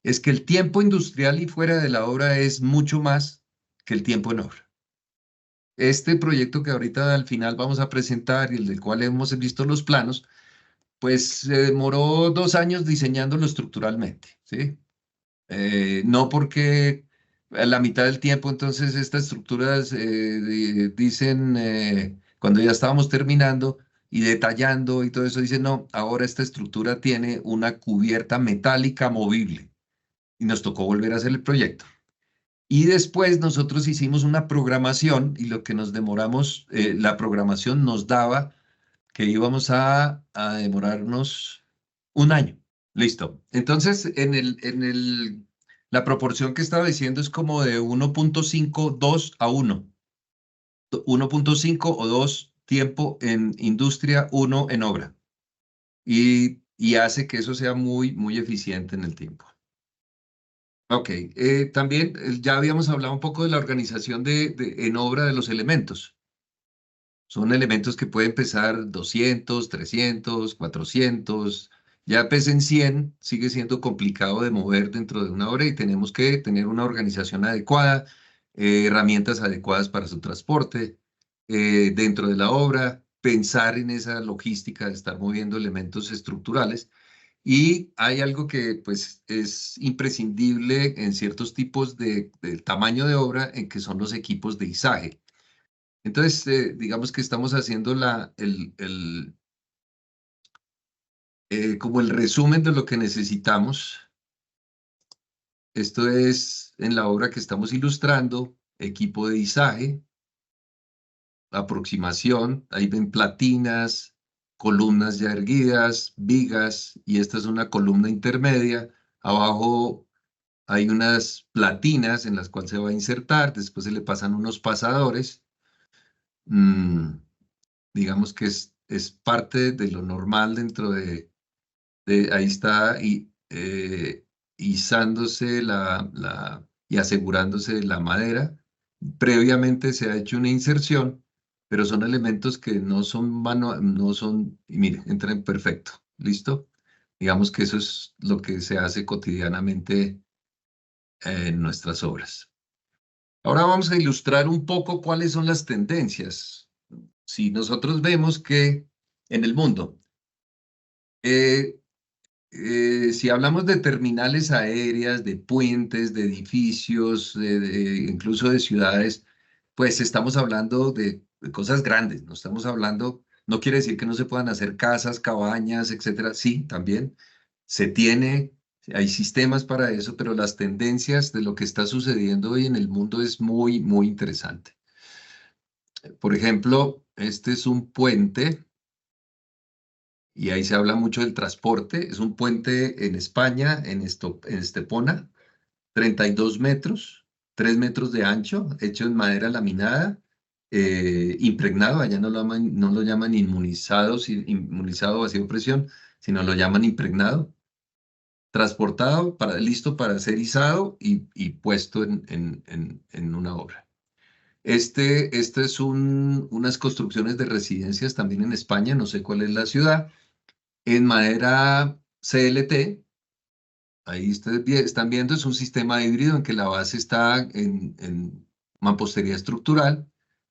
Es que el tiempo industrial y fuera de la obra es mucho más que el tiempo en obra. Este proyecto que ahorita al final vamos a presentar y el del cual hemos visto los planos, pues se demoró 2 años diseñándolo estructuralmente, ¿sí? No porque a la mitad del tiempo entonces estas estructuras dicen, cuando ya estábamos terminando y detallando y todo eso, dicen, no, ahora esta estructura tiene una cubierta metálica movible y nos tocó volver a hacer el proyecto. Y después nosotros hicimos una programación y lo que nos demoramos, la programación nos daba que íbamos a demorarnos 1 año. Listo. Entonces, la proporción que estaba diciendo es como de 1.5, 2 a 1. 1.5 o 2 tiempo en industria, 1 en obra. Y hace que eso sea muy, muy eficiente en el tiempo. Ok, también ya habíamos hablado un poco de la organización en obra de los elementos. Son elementos que pueden pesar 200, 300, 400. Ya pesen 100, sigue siendo complicado de mover dentro de una obra y tenemos que tener una organización adecuada, herramientas adecuadas para su transporte dentro de la obra, pensar en esa logística de estar moviendo elementos estructurales. Y hay algo que pues es imprescindible en ciertos tipos del tamaño de obra, en que son los equipos de izaje. Entonces, digamos que estamos haciendo como el resumen de lo que necesitamos Esto es en la obra que estamos ilustrando, equipo de izaje, aproximación, ahí ven platinas, columnas ya erguidas, vigas, y esta es una columna intermedia. Abajo hay unas platinas en las cuales se va a insertar, después se le pasan unos pasadores. Digamos que es parte de lo normal dentro de ahí está izándose y asegurándose la madera. Previamente se ha hecho una inserción, pero son elementos que no son no son, y mire, entran perfecto, ¿listo? Digamos que eso es lo que se hace cotidianamente en nuestras obras. Ahora vamos a ilustrar un poco cuáles son las tendencias. Si nosotros vemos que en el mundo, si hablamos de terminales aéreas, de puentes, de edificios, incluso de ciudades, pues estamos hablando de cosas grandes, no estamos hablando, no quiere decir que no se puedan hacer casas, cabañas, etcétera. Sí, también se tiene, hay sistemas para eso, pero las tendencias de lo que está sucediendo hoy en el mundo es muy, muy interesante. Por ejemplo, este es un puente y ahí se habla mucho del transporte. Es un puente en España, en Estepona, 32 metros, 3 metros de ancho, hecho en madera laminada, impregnado, allá no lo llaman inmunizado vacío presión, sino lo llaman impregnado, transportado, listo para ser izado y puesto en una obra. Este es unas construcciones de residencias también en España, no sé cuál es la ciudad, en madera CLT. Ahí ustedes están viendo, es un sistema híbrido en que la base está en mampostería estructural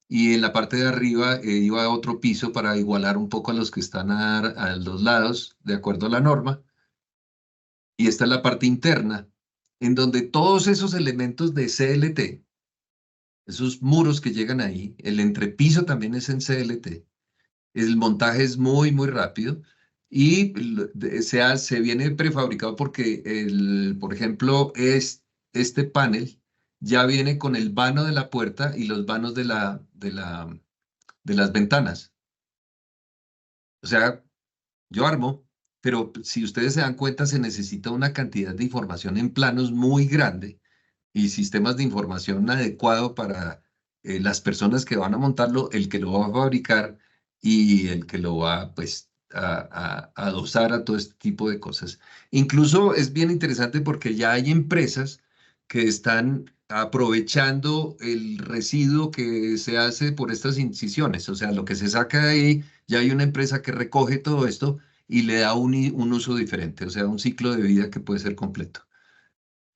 y en la parte de arriba iba a otro piso para igualar un poco a los que están a los lados, de acuerdo a la norma. Y esta es la parte interna, en donde todos esos elementos de CLT, esos muros que llegan ahí, el entrepiso también es en CLT. El montaje es muy, muy rápido y se viene prefabricado porque, por ejemplo, este panel ya viene con el vano de la puerta y los vanos de las ventanas. O sea, yo armo, pero si ustedes se dan cuenta, se necesita una cantidad de información en planos muy grande y sistemas de información adecuado para las personas que van a montarlo, el que lo va a fabricar y el que lo va pues, a adosar a todo este tipo de cosas. Incluso es bien interesante porque ya hay empresas que están aprovechando el residuo que se hace por estas incisiones, o sea, lo que se saca de ahí, ya hay una empresa que recoge todo esto y le da un uso diferente, o sea, un ciclo de vida que puede ser completo.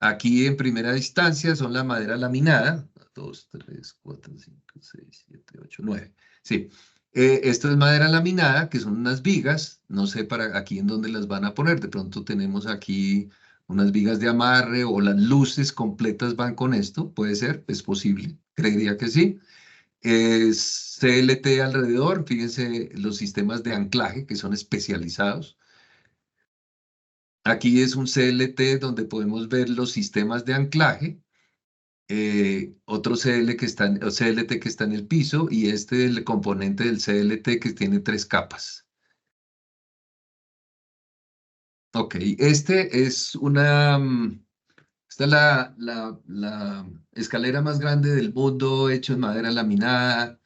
Aquí en primera instancia son la madera laminada. 2, 3, 4, 5, 6, 7, 8, 9. Sí. Esto es madera laminada, que son unas vigas. No sé para aquí en dónde las van a poner. De pronto tenemos aquí unas vigas de amarre o las luces completas van con esto. Puede ser, es posible. Creería que sí. CLT alrededor. Fíjense los sistemas de anclaje que son especializados. Aquí es un CLT donde podemos ver los sistemas de anclaje, otro CLT que está en el piso y el componente del CLT que tiene 3 capas. Ok, esta es la escalera más grande del mundo, hecho en madera laminada,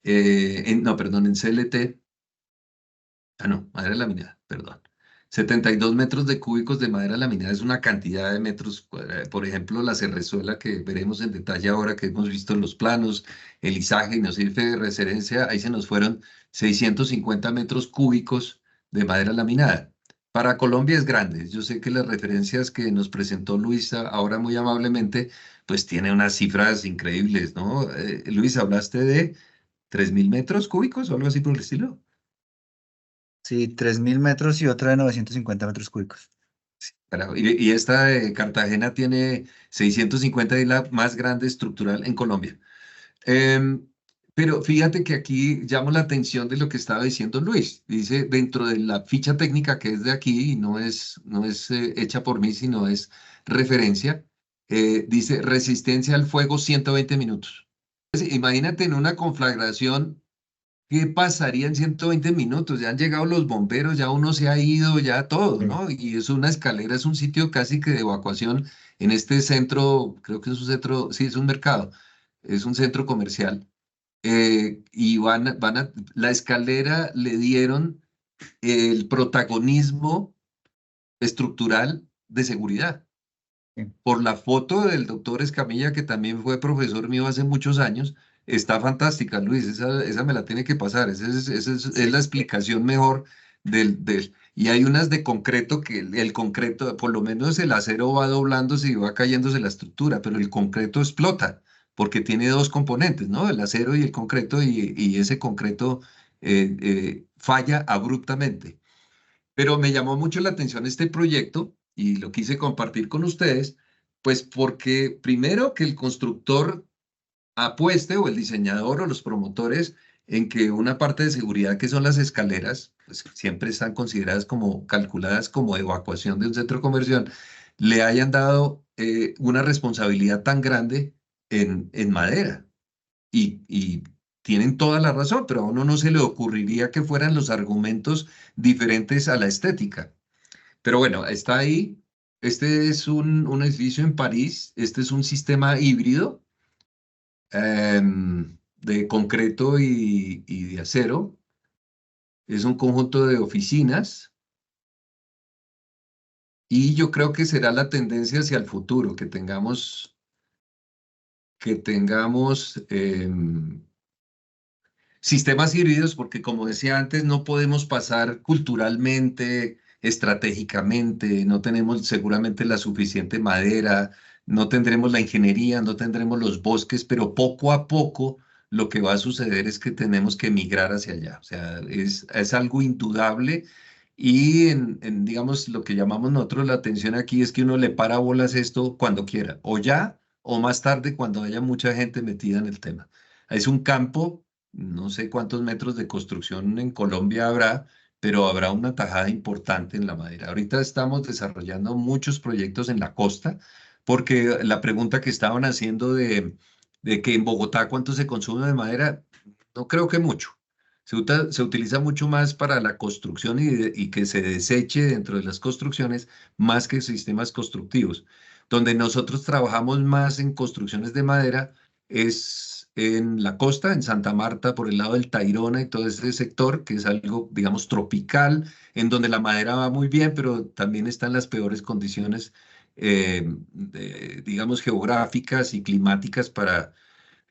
no, perdón, en CLT. Ah, no, madera laminada, perdón. 72 metros de cúbicos de madera laminada es una cantidad de metros cuadrados. Por ejemplo, la cerrezuela que veremos en detalle ahora que hemos visto en los planos, el izaje y nos sirve de referencia, ahí se nos fueron 650 metros cúbicos de madera laminada. Para Colombia es grande. Yo sé que las referencias que nos presentó Luisa ahora muy amablemente, pues tiene unas cifras increíbles, ¿no? Luis, hablaste de 3.000 metros cúbicos o algo así por el estilo. Sí, 3.000 metros y otra de 950 metros cúbicos. Carajo, y esta de Cartagena tiene 650 y la más grande estructural en Colombia. Pero fíjate que aquí llamo la atención de lo que estaba diciendo Luis. Dice, dentro de la ficha técnica que es de aquí, y no es hecha por mí, sino es referencia, dice resistencia al fuego 120 minutos. Pues, imagínate en una conflagración, ¿qué pasaría en 120 minutos? Ya han llegado los bomberos, ya uno se ha ido, ya todo, Sí. ¿no? Y es una escalera, es un sitio casi que de evacuación en este centro, creo que es un centro, sí, es un mercado, es un centro comercial. Y la escalera le dieron el protagonismo estructural de seguridad. Sí. Por la foto del doctor Escamilla, que también fue profesor mío hace muchos años, está fantástica, Luis, esa me la tiene que pasar, esa es la Sí. explicación mejor y hay unas de concreto que el concreto, por lo menos el acero va doblándose y va cayéndose la estructura, pero el concreto explota, porque tiene dos componentes, ¿no? El acero y el concreto, y ese concreto falla abruptamente. Pero me llamó mucho la atención este proyecto y lo quise compartir con ustedes, pues porque primero que el constructor apueste, o el diseñador o los promotores, en que una parte de seguridad que son las escaleras, pues siempre están consideradas como calculadas como evacuación de un centro comercial, le hayan dado una responsabilidad tan grande en madera. Y tienen toda la razón, pero a uno no se le ocurriría que fueran los argumentos diferentes a la estética. Pero bueno, está ahí. Este es un edificio en París. Este es un sistema híbrido de concreto y de acero. Es un conjunto de oficinas y yo creo que será la tendencia hacia el futuro, que tengamos sistemas híbridos, porque como decía antes, no podemos pasar culturalmente, estratégicamente, no tenemos seguramente la suficiente madera, no tendremos la ingeniería, no tendremos los bosques, pero poco a poco lo que va a suceder es que tenemos que migrar hacia allá. O sea, es algo indudable. Y digamos, lo que llamamos nosotros la atención aquí es que uno le para bolas esto cuando quiera, o ya, o más tarde cuando haya mucha gente metida en el tema. Es un campo, no sé cuántos metros de construcción en Colombia habrá, pero habrá una tajada importante en la madera. Ahorita estamos desarrollando muchos proyectos en la costa, porque la pregunta que estaban haciendo de que en Bogotá cuánto se consume de madera, no creo que mucho. Se utiliza mucho más para la construcción y que se deseche dentro de las construcciones más que sistemas constructivos. Donde nosotros trabajamos más en construcciones de madera es en la costa, en Santa Marta, por el lado del Tayrona y todo ese sector, que es algo, digamos, tropical, en donde la madera va muy bien, pero también está en las peores condiciones, digamos, geográficas y climáticas para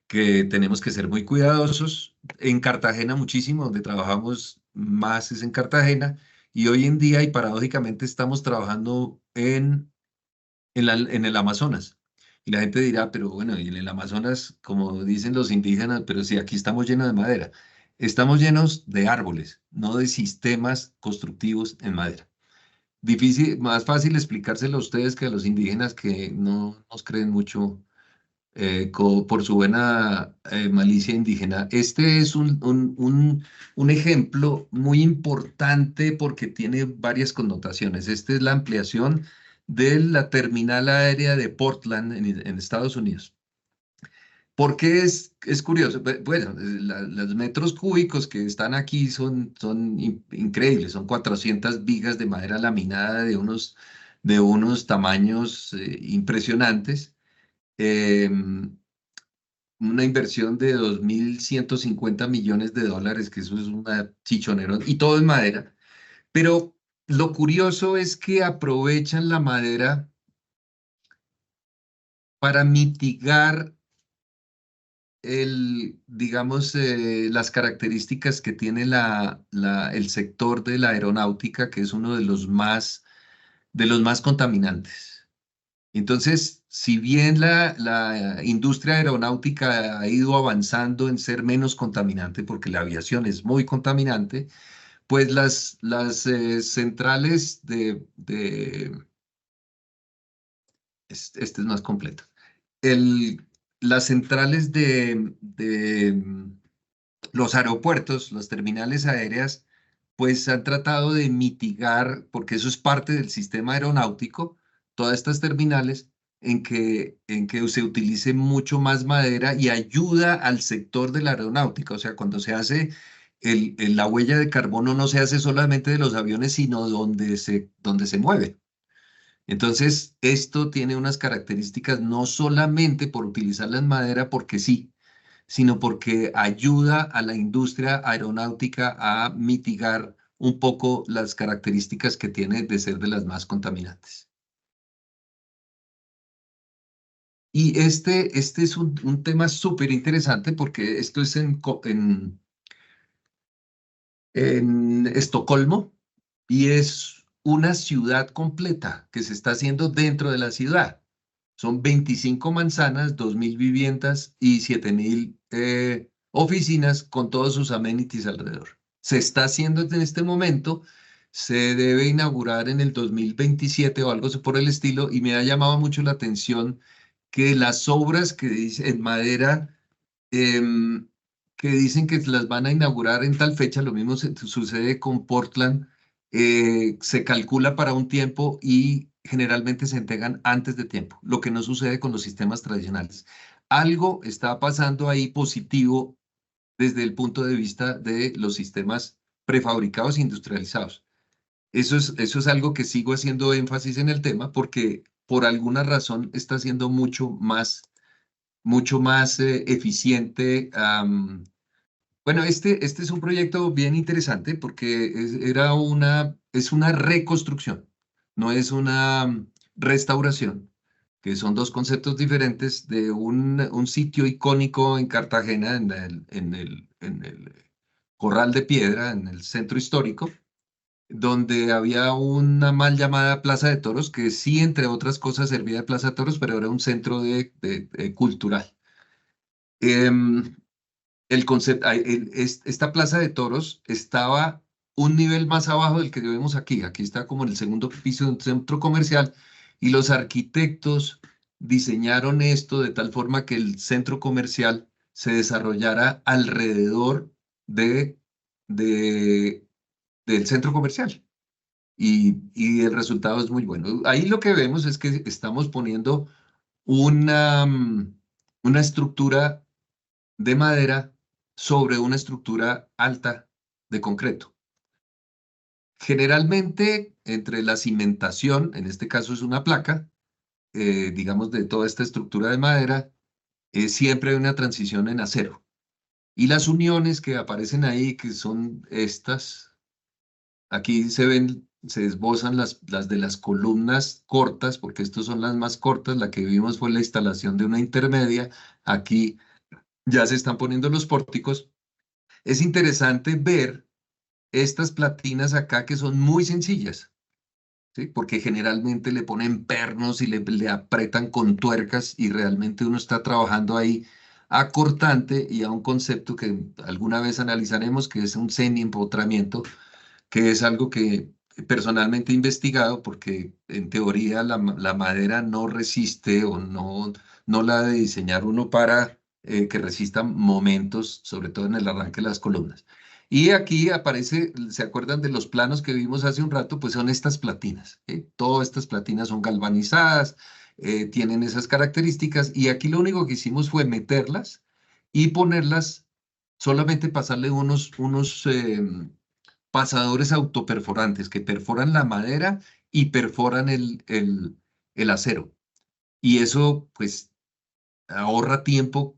que tenemos que ser muy cuidadosos. En Cartagena muchísimo, donde trabajamos más es en Cartagena, y hoy en día, y paradójicamente, estamos trabajando en el Amazonas. Y la gente dirá, pero bueno, y en el Amazonas, como dicen los indígenas, pero si aquí estamos llenos de madera, estamos llenos de árboles, no de sistemas constructivos en madera. Difícil, más fácil explicárselo a ustedes que a los indígenas que no nos creen mucho por su buena malicia indígena. Este es un ejemplo muy importante porque tiene varias connotaciones. Esta es la ampliación de la terminal aérea de Portland en Estados Unidos. ¿Por qué es curioso? Bueno, los metros cúbicos que están aquí son increíbles, son 400 vigas de madera laminada de unos tamaños impresionantes. Em, una inversión de 2.150 millones de dólares, que eso es una chichonero, y todo en madera. Pero lo curioso es que aprovechan la madera para mitigar digamos, las características que tiene el sector de la aeronáutica, que es uno de los más contaminantes. Entonces, si bien la industria aeronáutica ha ido avanzando en ser menos contaminante, porque la aviación es muy contaminante, pues las centrales este es más completo. Las centrales los aeropuertos, las terminales aéreas, pues han tratado de mitigar, porque eso es parte del sistema aeronáutico, todas estas terminales en que se utilice mucho más madera y ayuda al sector de la aeronáutica. O sea, cuando se hace la huella de carbono no se hace solamente de los aviones, sino donde se mueve. Entonces, esto tiene unas características no solamente por utilizarla en madera, porque sí, sino porque ayuda a la industria aeronáutica a mitigar un poco las características que tiene de ser de las más contaminantes. Y este es un tema súper interesante porque esto es en Estocolmo y es una ciudad completa que se está haciendo dentro de la ciudad. Son 25 manzanas, 2.000 viviendas y 7.000 oficinas con todos sus amenities alrededor. Se está haciendo en este momento, se debe inaugurar en el 2027 o algo por el estilo, y me ha llamado mucho la atención que las obras que dice en madera, em, que dicen que las van a inaugurar en tal fecha, lo mismo sucede con Portland, se calcula para un tiempo y generalmente se entregan antes de tiempo, lo que no sucede con los sistemas tradicionales. Algo está pasando ahí positivo desde el punto de vista de los sistemas prefabricados e industrializados. Eso es algo que sigo haciendo énfasis en el tema porque por alguna razón está siendo mucho más eficiente. Bueno, este es un proyecto bien interesante porque es una reconstrucción, no es una restauración, que son dos conceptos diferentes de un sitio icónico en Cartagena, en el Corral de Piedra, en el centro histórico, donde había una mal llamada Plaza de Toros, que sí, entre otras cosas, servía de Plaza de Toros, pero era un centro cultural. Em, el concepto, esta Plaza de Toros estaba un nivel más abajo del que vemos aquí. Aquí está como en el segundo piso de un centro comercial y los arquitectos diseñaron esto de tal forma que el centro comercial se desarrollara alrededor de, de- del centro comercial. Y el resultado es muy bueno. Ahí lo que vemos es que estamos poniendo una estructura de madera sobre una estructura alta de concreto. Generalmente, entre la cimentación, en este caso es una placa, digamos, de toda esta estructura de madera, siempre hay una transición en acero. Y las uniones que aparecen ahí, que son estas, aquí se ven, se esbozan las de las columnas cortas, porque estas son las más cortas. La que vimos fue la instalación de una intermedia. Aquí ya se están poniendo los pórticos. Es interesante ver estas platinas acá que son muy sencillas, ¿sí? Porque generalmente le ponen pernos y le apretan con tuercas y realmente uno está trabajando ahí a cortante y a un concepto que alguna vez analizaremos, que es un semi-empotramiento, que es algo que personalmente he investigado porque en teoría la madera no resiste o no la ha de diseñar uno para que resista momentos, sobre todo en el arranque de las columnas. Y aquí aparece, ¿se acuerdan de los planos que vimos hace un rato? Pues son estas platinas. Todas estas platinas son galvanizadas, tienen esas características y aquí lo único que hicimos fue meterlas y ponerlas, solamente pasarle unos pasadores autoperforantes que perforan la madera y perforan el acero. Y eso, pues, ahorra tiempo,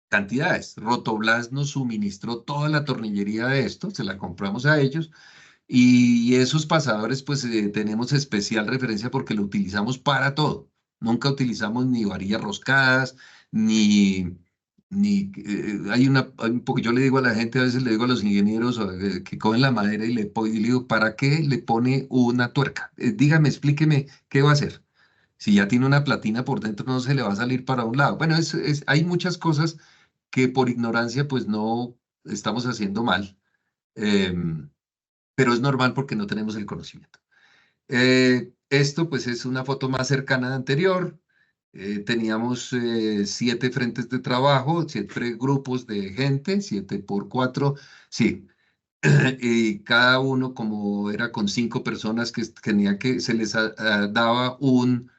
cantidades. Rotoblas nos suministró toda la tornillería de esto, se la compramos a ellos. Y esos pasadores, pues, tenemos especial referencia porque lo utilizamos para todo. Nunca utilizamos ni varillas roscadas, ni hay un poco, yo le digo a la gente, a veces le digo a los ingenieros que cogen la madera y le digo, ¿para qué le pone una tuerca? Dígame, explíqueme qué va a hacer. Si ya tiene una platina por dentro, no se le va a salir para un lado. Bueno, hay muchas cosas que por ignorancia, pues no estamos haciendo mal, em, pero es normal porque no tenemos el conocimiento. Esto, pues, es una foto más cercana de anterior. Teníamos 7 frentes de trabajo, 7 grupos de gente, 7 por 4, sí. Y cada uno, como era con 5 personas que tenía que, se les daba un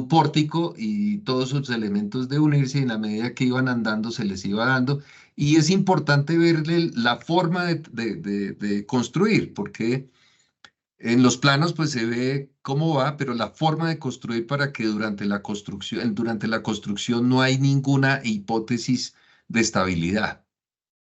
pórtico y todos sus elementos de unirse, y en la medida que iban andando se les iba dando. Y es importante verle la forma de construir, porque en los planos pues se ve cómo va, pero la forma de construir para que durante la construcción no hay ninguna hipótesis de estabilidad.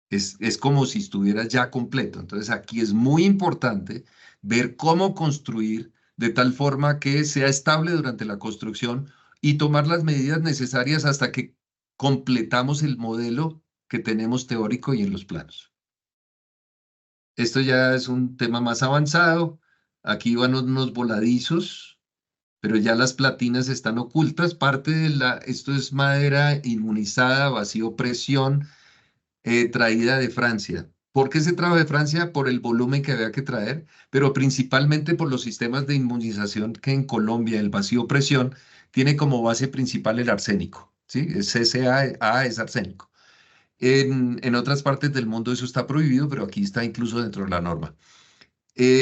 Es como si estuviera ya completo. Entonces aquí es muy importante ver cómo construir de tal forma que sea estable durante la construcción y tomar las medidas necesarias hasta que completamos el modelo que tenemos teórico y en los planos. Esto ya es un tema más avanzado. Aquí van unos voladizos, pero ya las platinas están ocultas. Esto es madera inmunizada, vacío presión, traída de Francia. ¿Por qué se trajo de Francia? Por el volumen que había que traer, pero principalmente por los sistemas de inmunización que en Colombia el vacío presión tiene como base principal el arsénico, ¿sí? Es CCA es arsénico. En otras partes del mundo eso está prohibido, pero aquí está incluso dentro de la norma.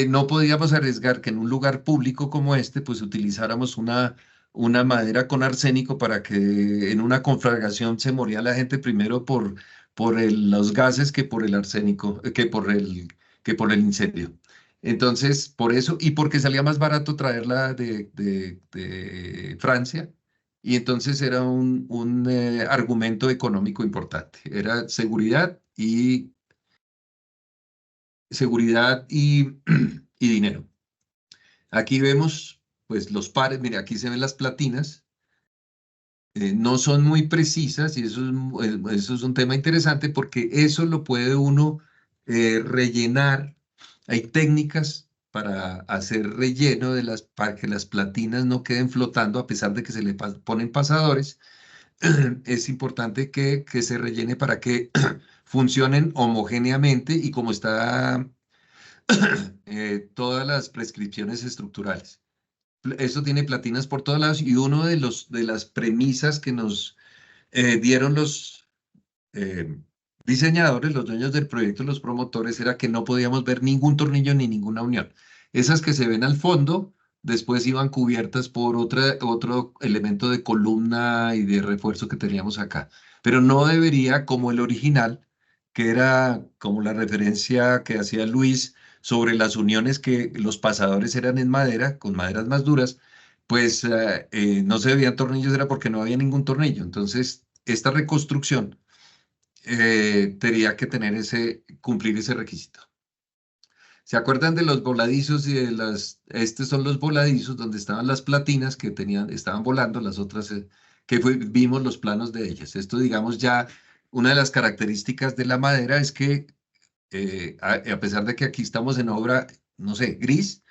No podíamos arriesgar que en un lugar público como este, pues utilizáramos una madera con arsénico para que en una conflagración se moría la gente primero por los gases que por el arsénico, que por el incendio. Entonces, por eso, y porque salía más barato traerla de Francia, y entonces era un argumento económico importante. Era seguridad y dinero. Aquí vemos, pues, los pares. Mire, aquí se ven las platinas. No son muy precisas y eso es un tema interesante porque eso lo puede uno rellenar. Hay técnicas para hacer relleno para que las platinas no queden flotando a pesar de que se le ponen pasadores. Es importante que se rellene para que funcionen homogéneamente y como está todas las prescripciones estructurales. Eso tiene platinas por todos lados y uno de las premisas que nos dieron los diseñadores, los dueños del proyecto, los promotores, era que no podíamos ver ningún tornillo ni ninguna unión. Esas que se ven al fondo, después iban cubiertas por otro elemento de columna y de refuerzo que teníamos acá. Pero no debería, como el original, que era como la referencia que hacía Luis sobre las uniones que los pasadores eran en madera, con maderas más duras, pues no se veían tornillos, era porque no había ningún tornillo. Entonces, esta reconstrucción tenía que cumplir ese requisito. ¿Se acuerdan de los voladizos y de estos son los voladizos donde estaban las platinas que estaban volando, las otras vimos los planos de ellas? Esto, digamos, ya una de las características de la madera es que a pesar de que aquí estamos en obra, no sé, gris,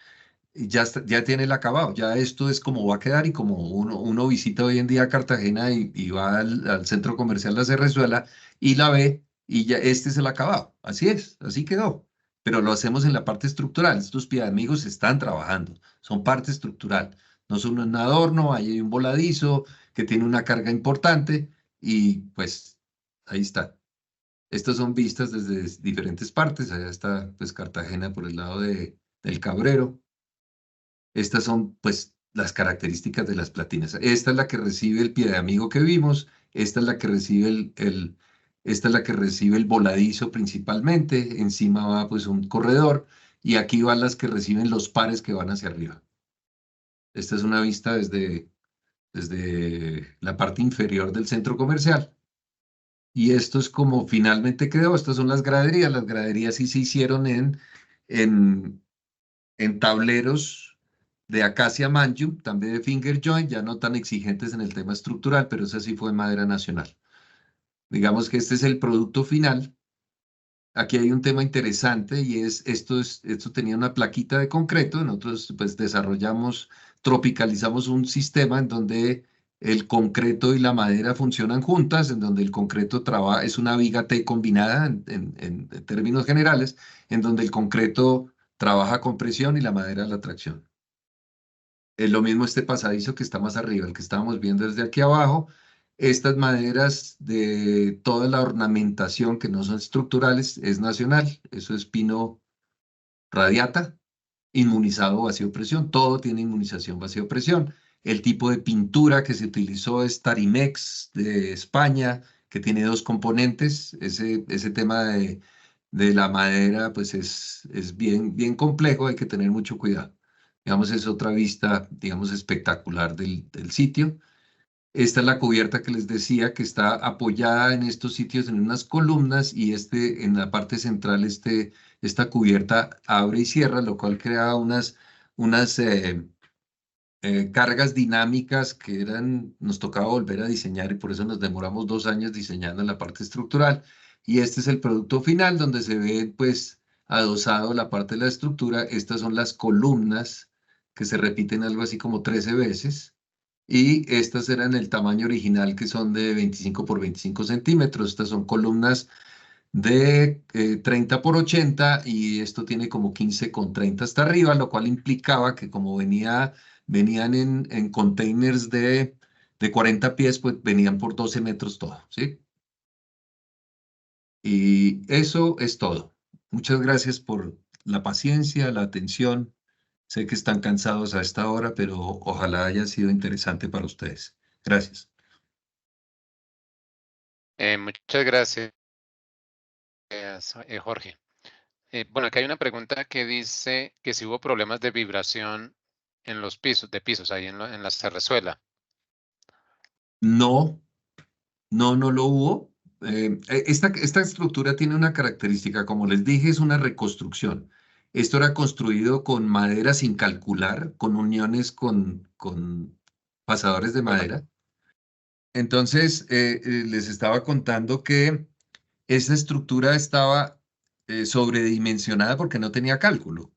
ya tiene el acabado, ya esto es como va a quedar y como uno visita hoy en día a Cartagena y va al centro comercial La Cerrezuela y la ve y ya este es el acabado, así es, así quedó, pero lo hacemos en la parte estructural. Estos piedamigos están trabajando, son parte estructural, no son un adorno, ahí hay un voladizo que tiene una carga importante y pues ahí está. Estas son vistas desde diferentes partes, allá está pues Cartagena por el lado del Cabrero. Estas son, pues, las características de las platinas. Esta es la que recibe el piedamigo que vimos, esta es la que recibe esta es la que recibe el voladizo principalmente, encima va pues un corredor, y aquí van las que reciben los pares que van hacia arriba. Esta es una vista desde la parte inferior del centro comercial. Y esto es como finalmente quedó. Estas son las graderías. Las graderías sí se hicieron en, en tableros de acacia manjum, también de finger joint, ya no tan exigentes en el tema estructural, pero esa sí fue madera nacional. Digamos que este es el producto final. Aquí hay un tema interesante y esto tenía una plaquita de concreto. Nosotros pues tropicalizamos un sistema en donde el concreto y la madera funcionan juntas, en donde el concreto es una viga T combinada en términos generales, en donde el concreto trabaja con presión y la madera la tracción. Lo mismo este pasadizo que está más arriba, el que estábamos viendo desde aquí abajo. Estas maderas de toda la ornamentación que no son estructurales es nacional. Eso es pino radiata, inmunizado vacío presión. Todo tiene inmunización vacío presión. El tipo de pintura que se utilizó es Tarimex de España, que tiene dos componentes. Ese tema de la madera pues es bien complejo, hay que tener mucho cuidado. Digamos, es otra vista, digamos, espectacular del sitio. Esta es la cubierta que les decía que está apoyada en estos sitios en unas columnas y en la parte central esta cubierta abre y cierra, lo cual crea unas cargas dinámicas que nos tocaba volver a diseñar y por eso nos demoramos 2 años diseñando la parte estructural. Y este es el producto final donde se ve pues adosado la parte de la estructura. Estas son las columnas que se repiten algo así como 13 veces. Y estas eran el tamaño original que son de 25 por 25 centímetros. Estas son columnas de 30 por 80 y esto tiene como 15 con 30 hasta arriba, lo cual implicaba que como venían en containers de 40 pies, pues venían por 12 metros todo, ¿sí? Y eso es todo. Muchas gracias por la paciencia, la atención. Sé que están cansados a esta hora, pero ojalá haya sido interesante para ustedes. Gracias. Muchas gracias, Jorge. Bueno, aquí hay una pregunta que dice que si hubo problemas de vibración en los pisos, ahí en la terrazuela. No, no lo hubo. Esta estructura tiene una característica, como les dije, es una reconstrucción. Esto era construido con madera sin calcular, con uniones con pasadores de madera. Entonces, les estaba contando que esa estructura estaba sobredimensionada porque no tenía cálculo.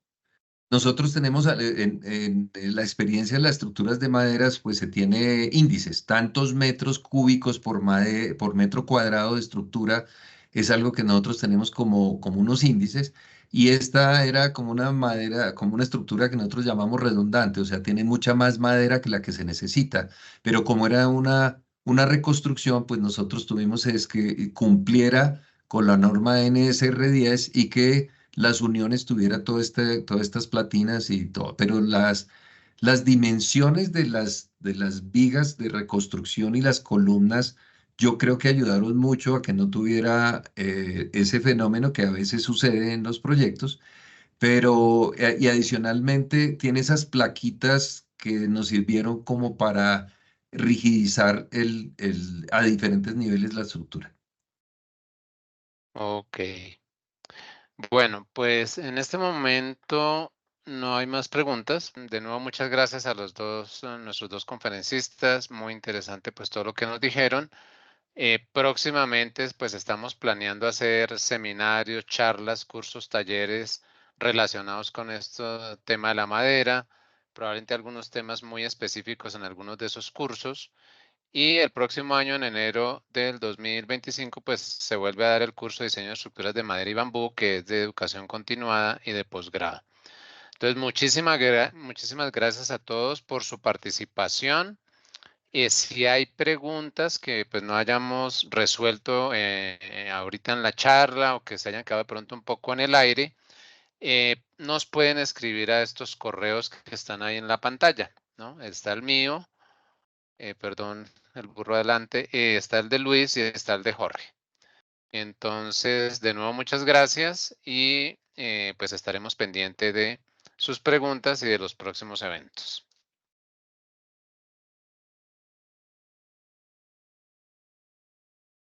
Nosotros tenemos en la experiencia en las estructuras de maderas, pues se tiene índices, tantos metros cúbicos por metro cuadrado de estructura, es algo que nosotros tenemos como unos índices, y esta era como una madera, como una estructura que nosotros llamamos redundante, o sea, tiene mucha más madera que la que se necesita, pero como era una reconstrucción, pues nosotros tuvimos es que cumpliera con la norma NSR10 y que las uniones tuviera todas estas platinas y todo, pero las dimensiones de las vigas de reconstrucción y las columnas, yo creo que ayudaron mucho a que no tuviera ese fenómeno que a veces sucede en los proyectos, pero y adicionalmente tiene esas plaquitas que nos sirvieron como para rigidizar a diferentes niveles la estructura. Ok. Bueno, pues en este momento no hay más preguntas. De nuevo, muchas gracias a nuestros dos conferencistas. Muy interesante pues todo lo que nos dijeron. Próximamente pues estamos planeando hacer seminarios, charlas, cursos, talleres relacionados con este tema de la madera. Probablemente algunos temas muy específicos en algunos de esos cursos. Y el próximo año, en enero del 2025, pues se vuelve a dar el curso de diseño de estructuras de madera y bambú, que es de educación continuada y de posgrado. Entonces, muchísimas gracias a todos por su participación. Si hay preguntas que pues no hayamos resuelto ahorita en la charla o que se hayan quedado de pronto un poco en el aire, nos pueden escribir a estos correos que están ahí en la pantalla, ¿no? Está el mío, perdón, el burro adelante, está el de Luis y está el de Jorge. Entonces, de nuevo, muchas gracias y pues estaremos pendientes de sus preguntas y de los próximos eventos.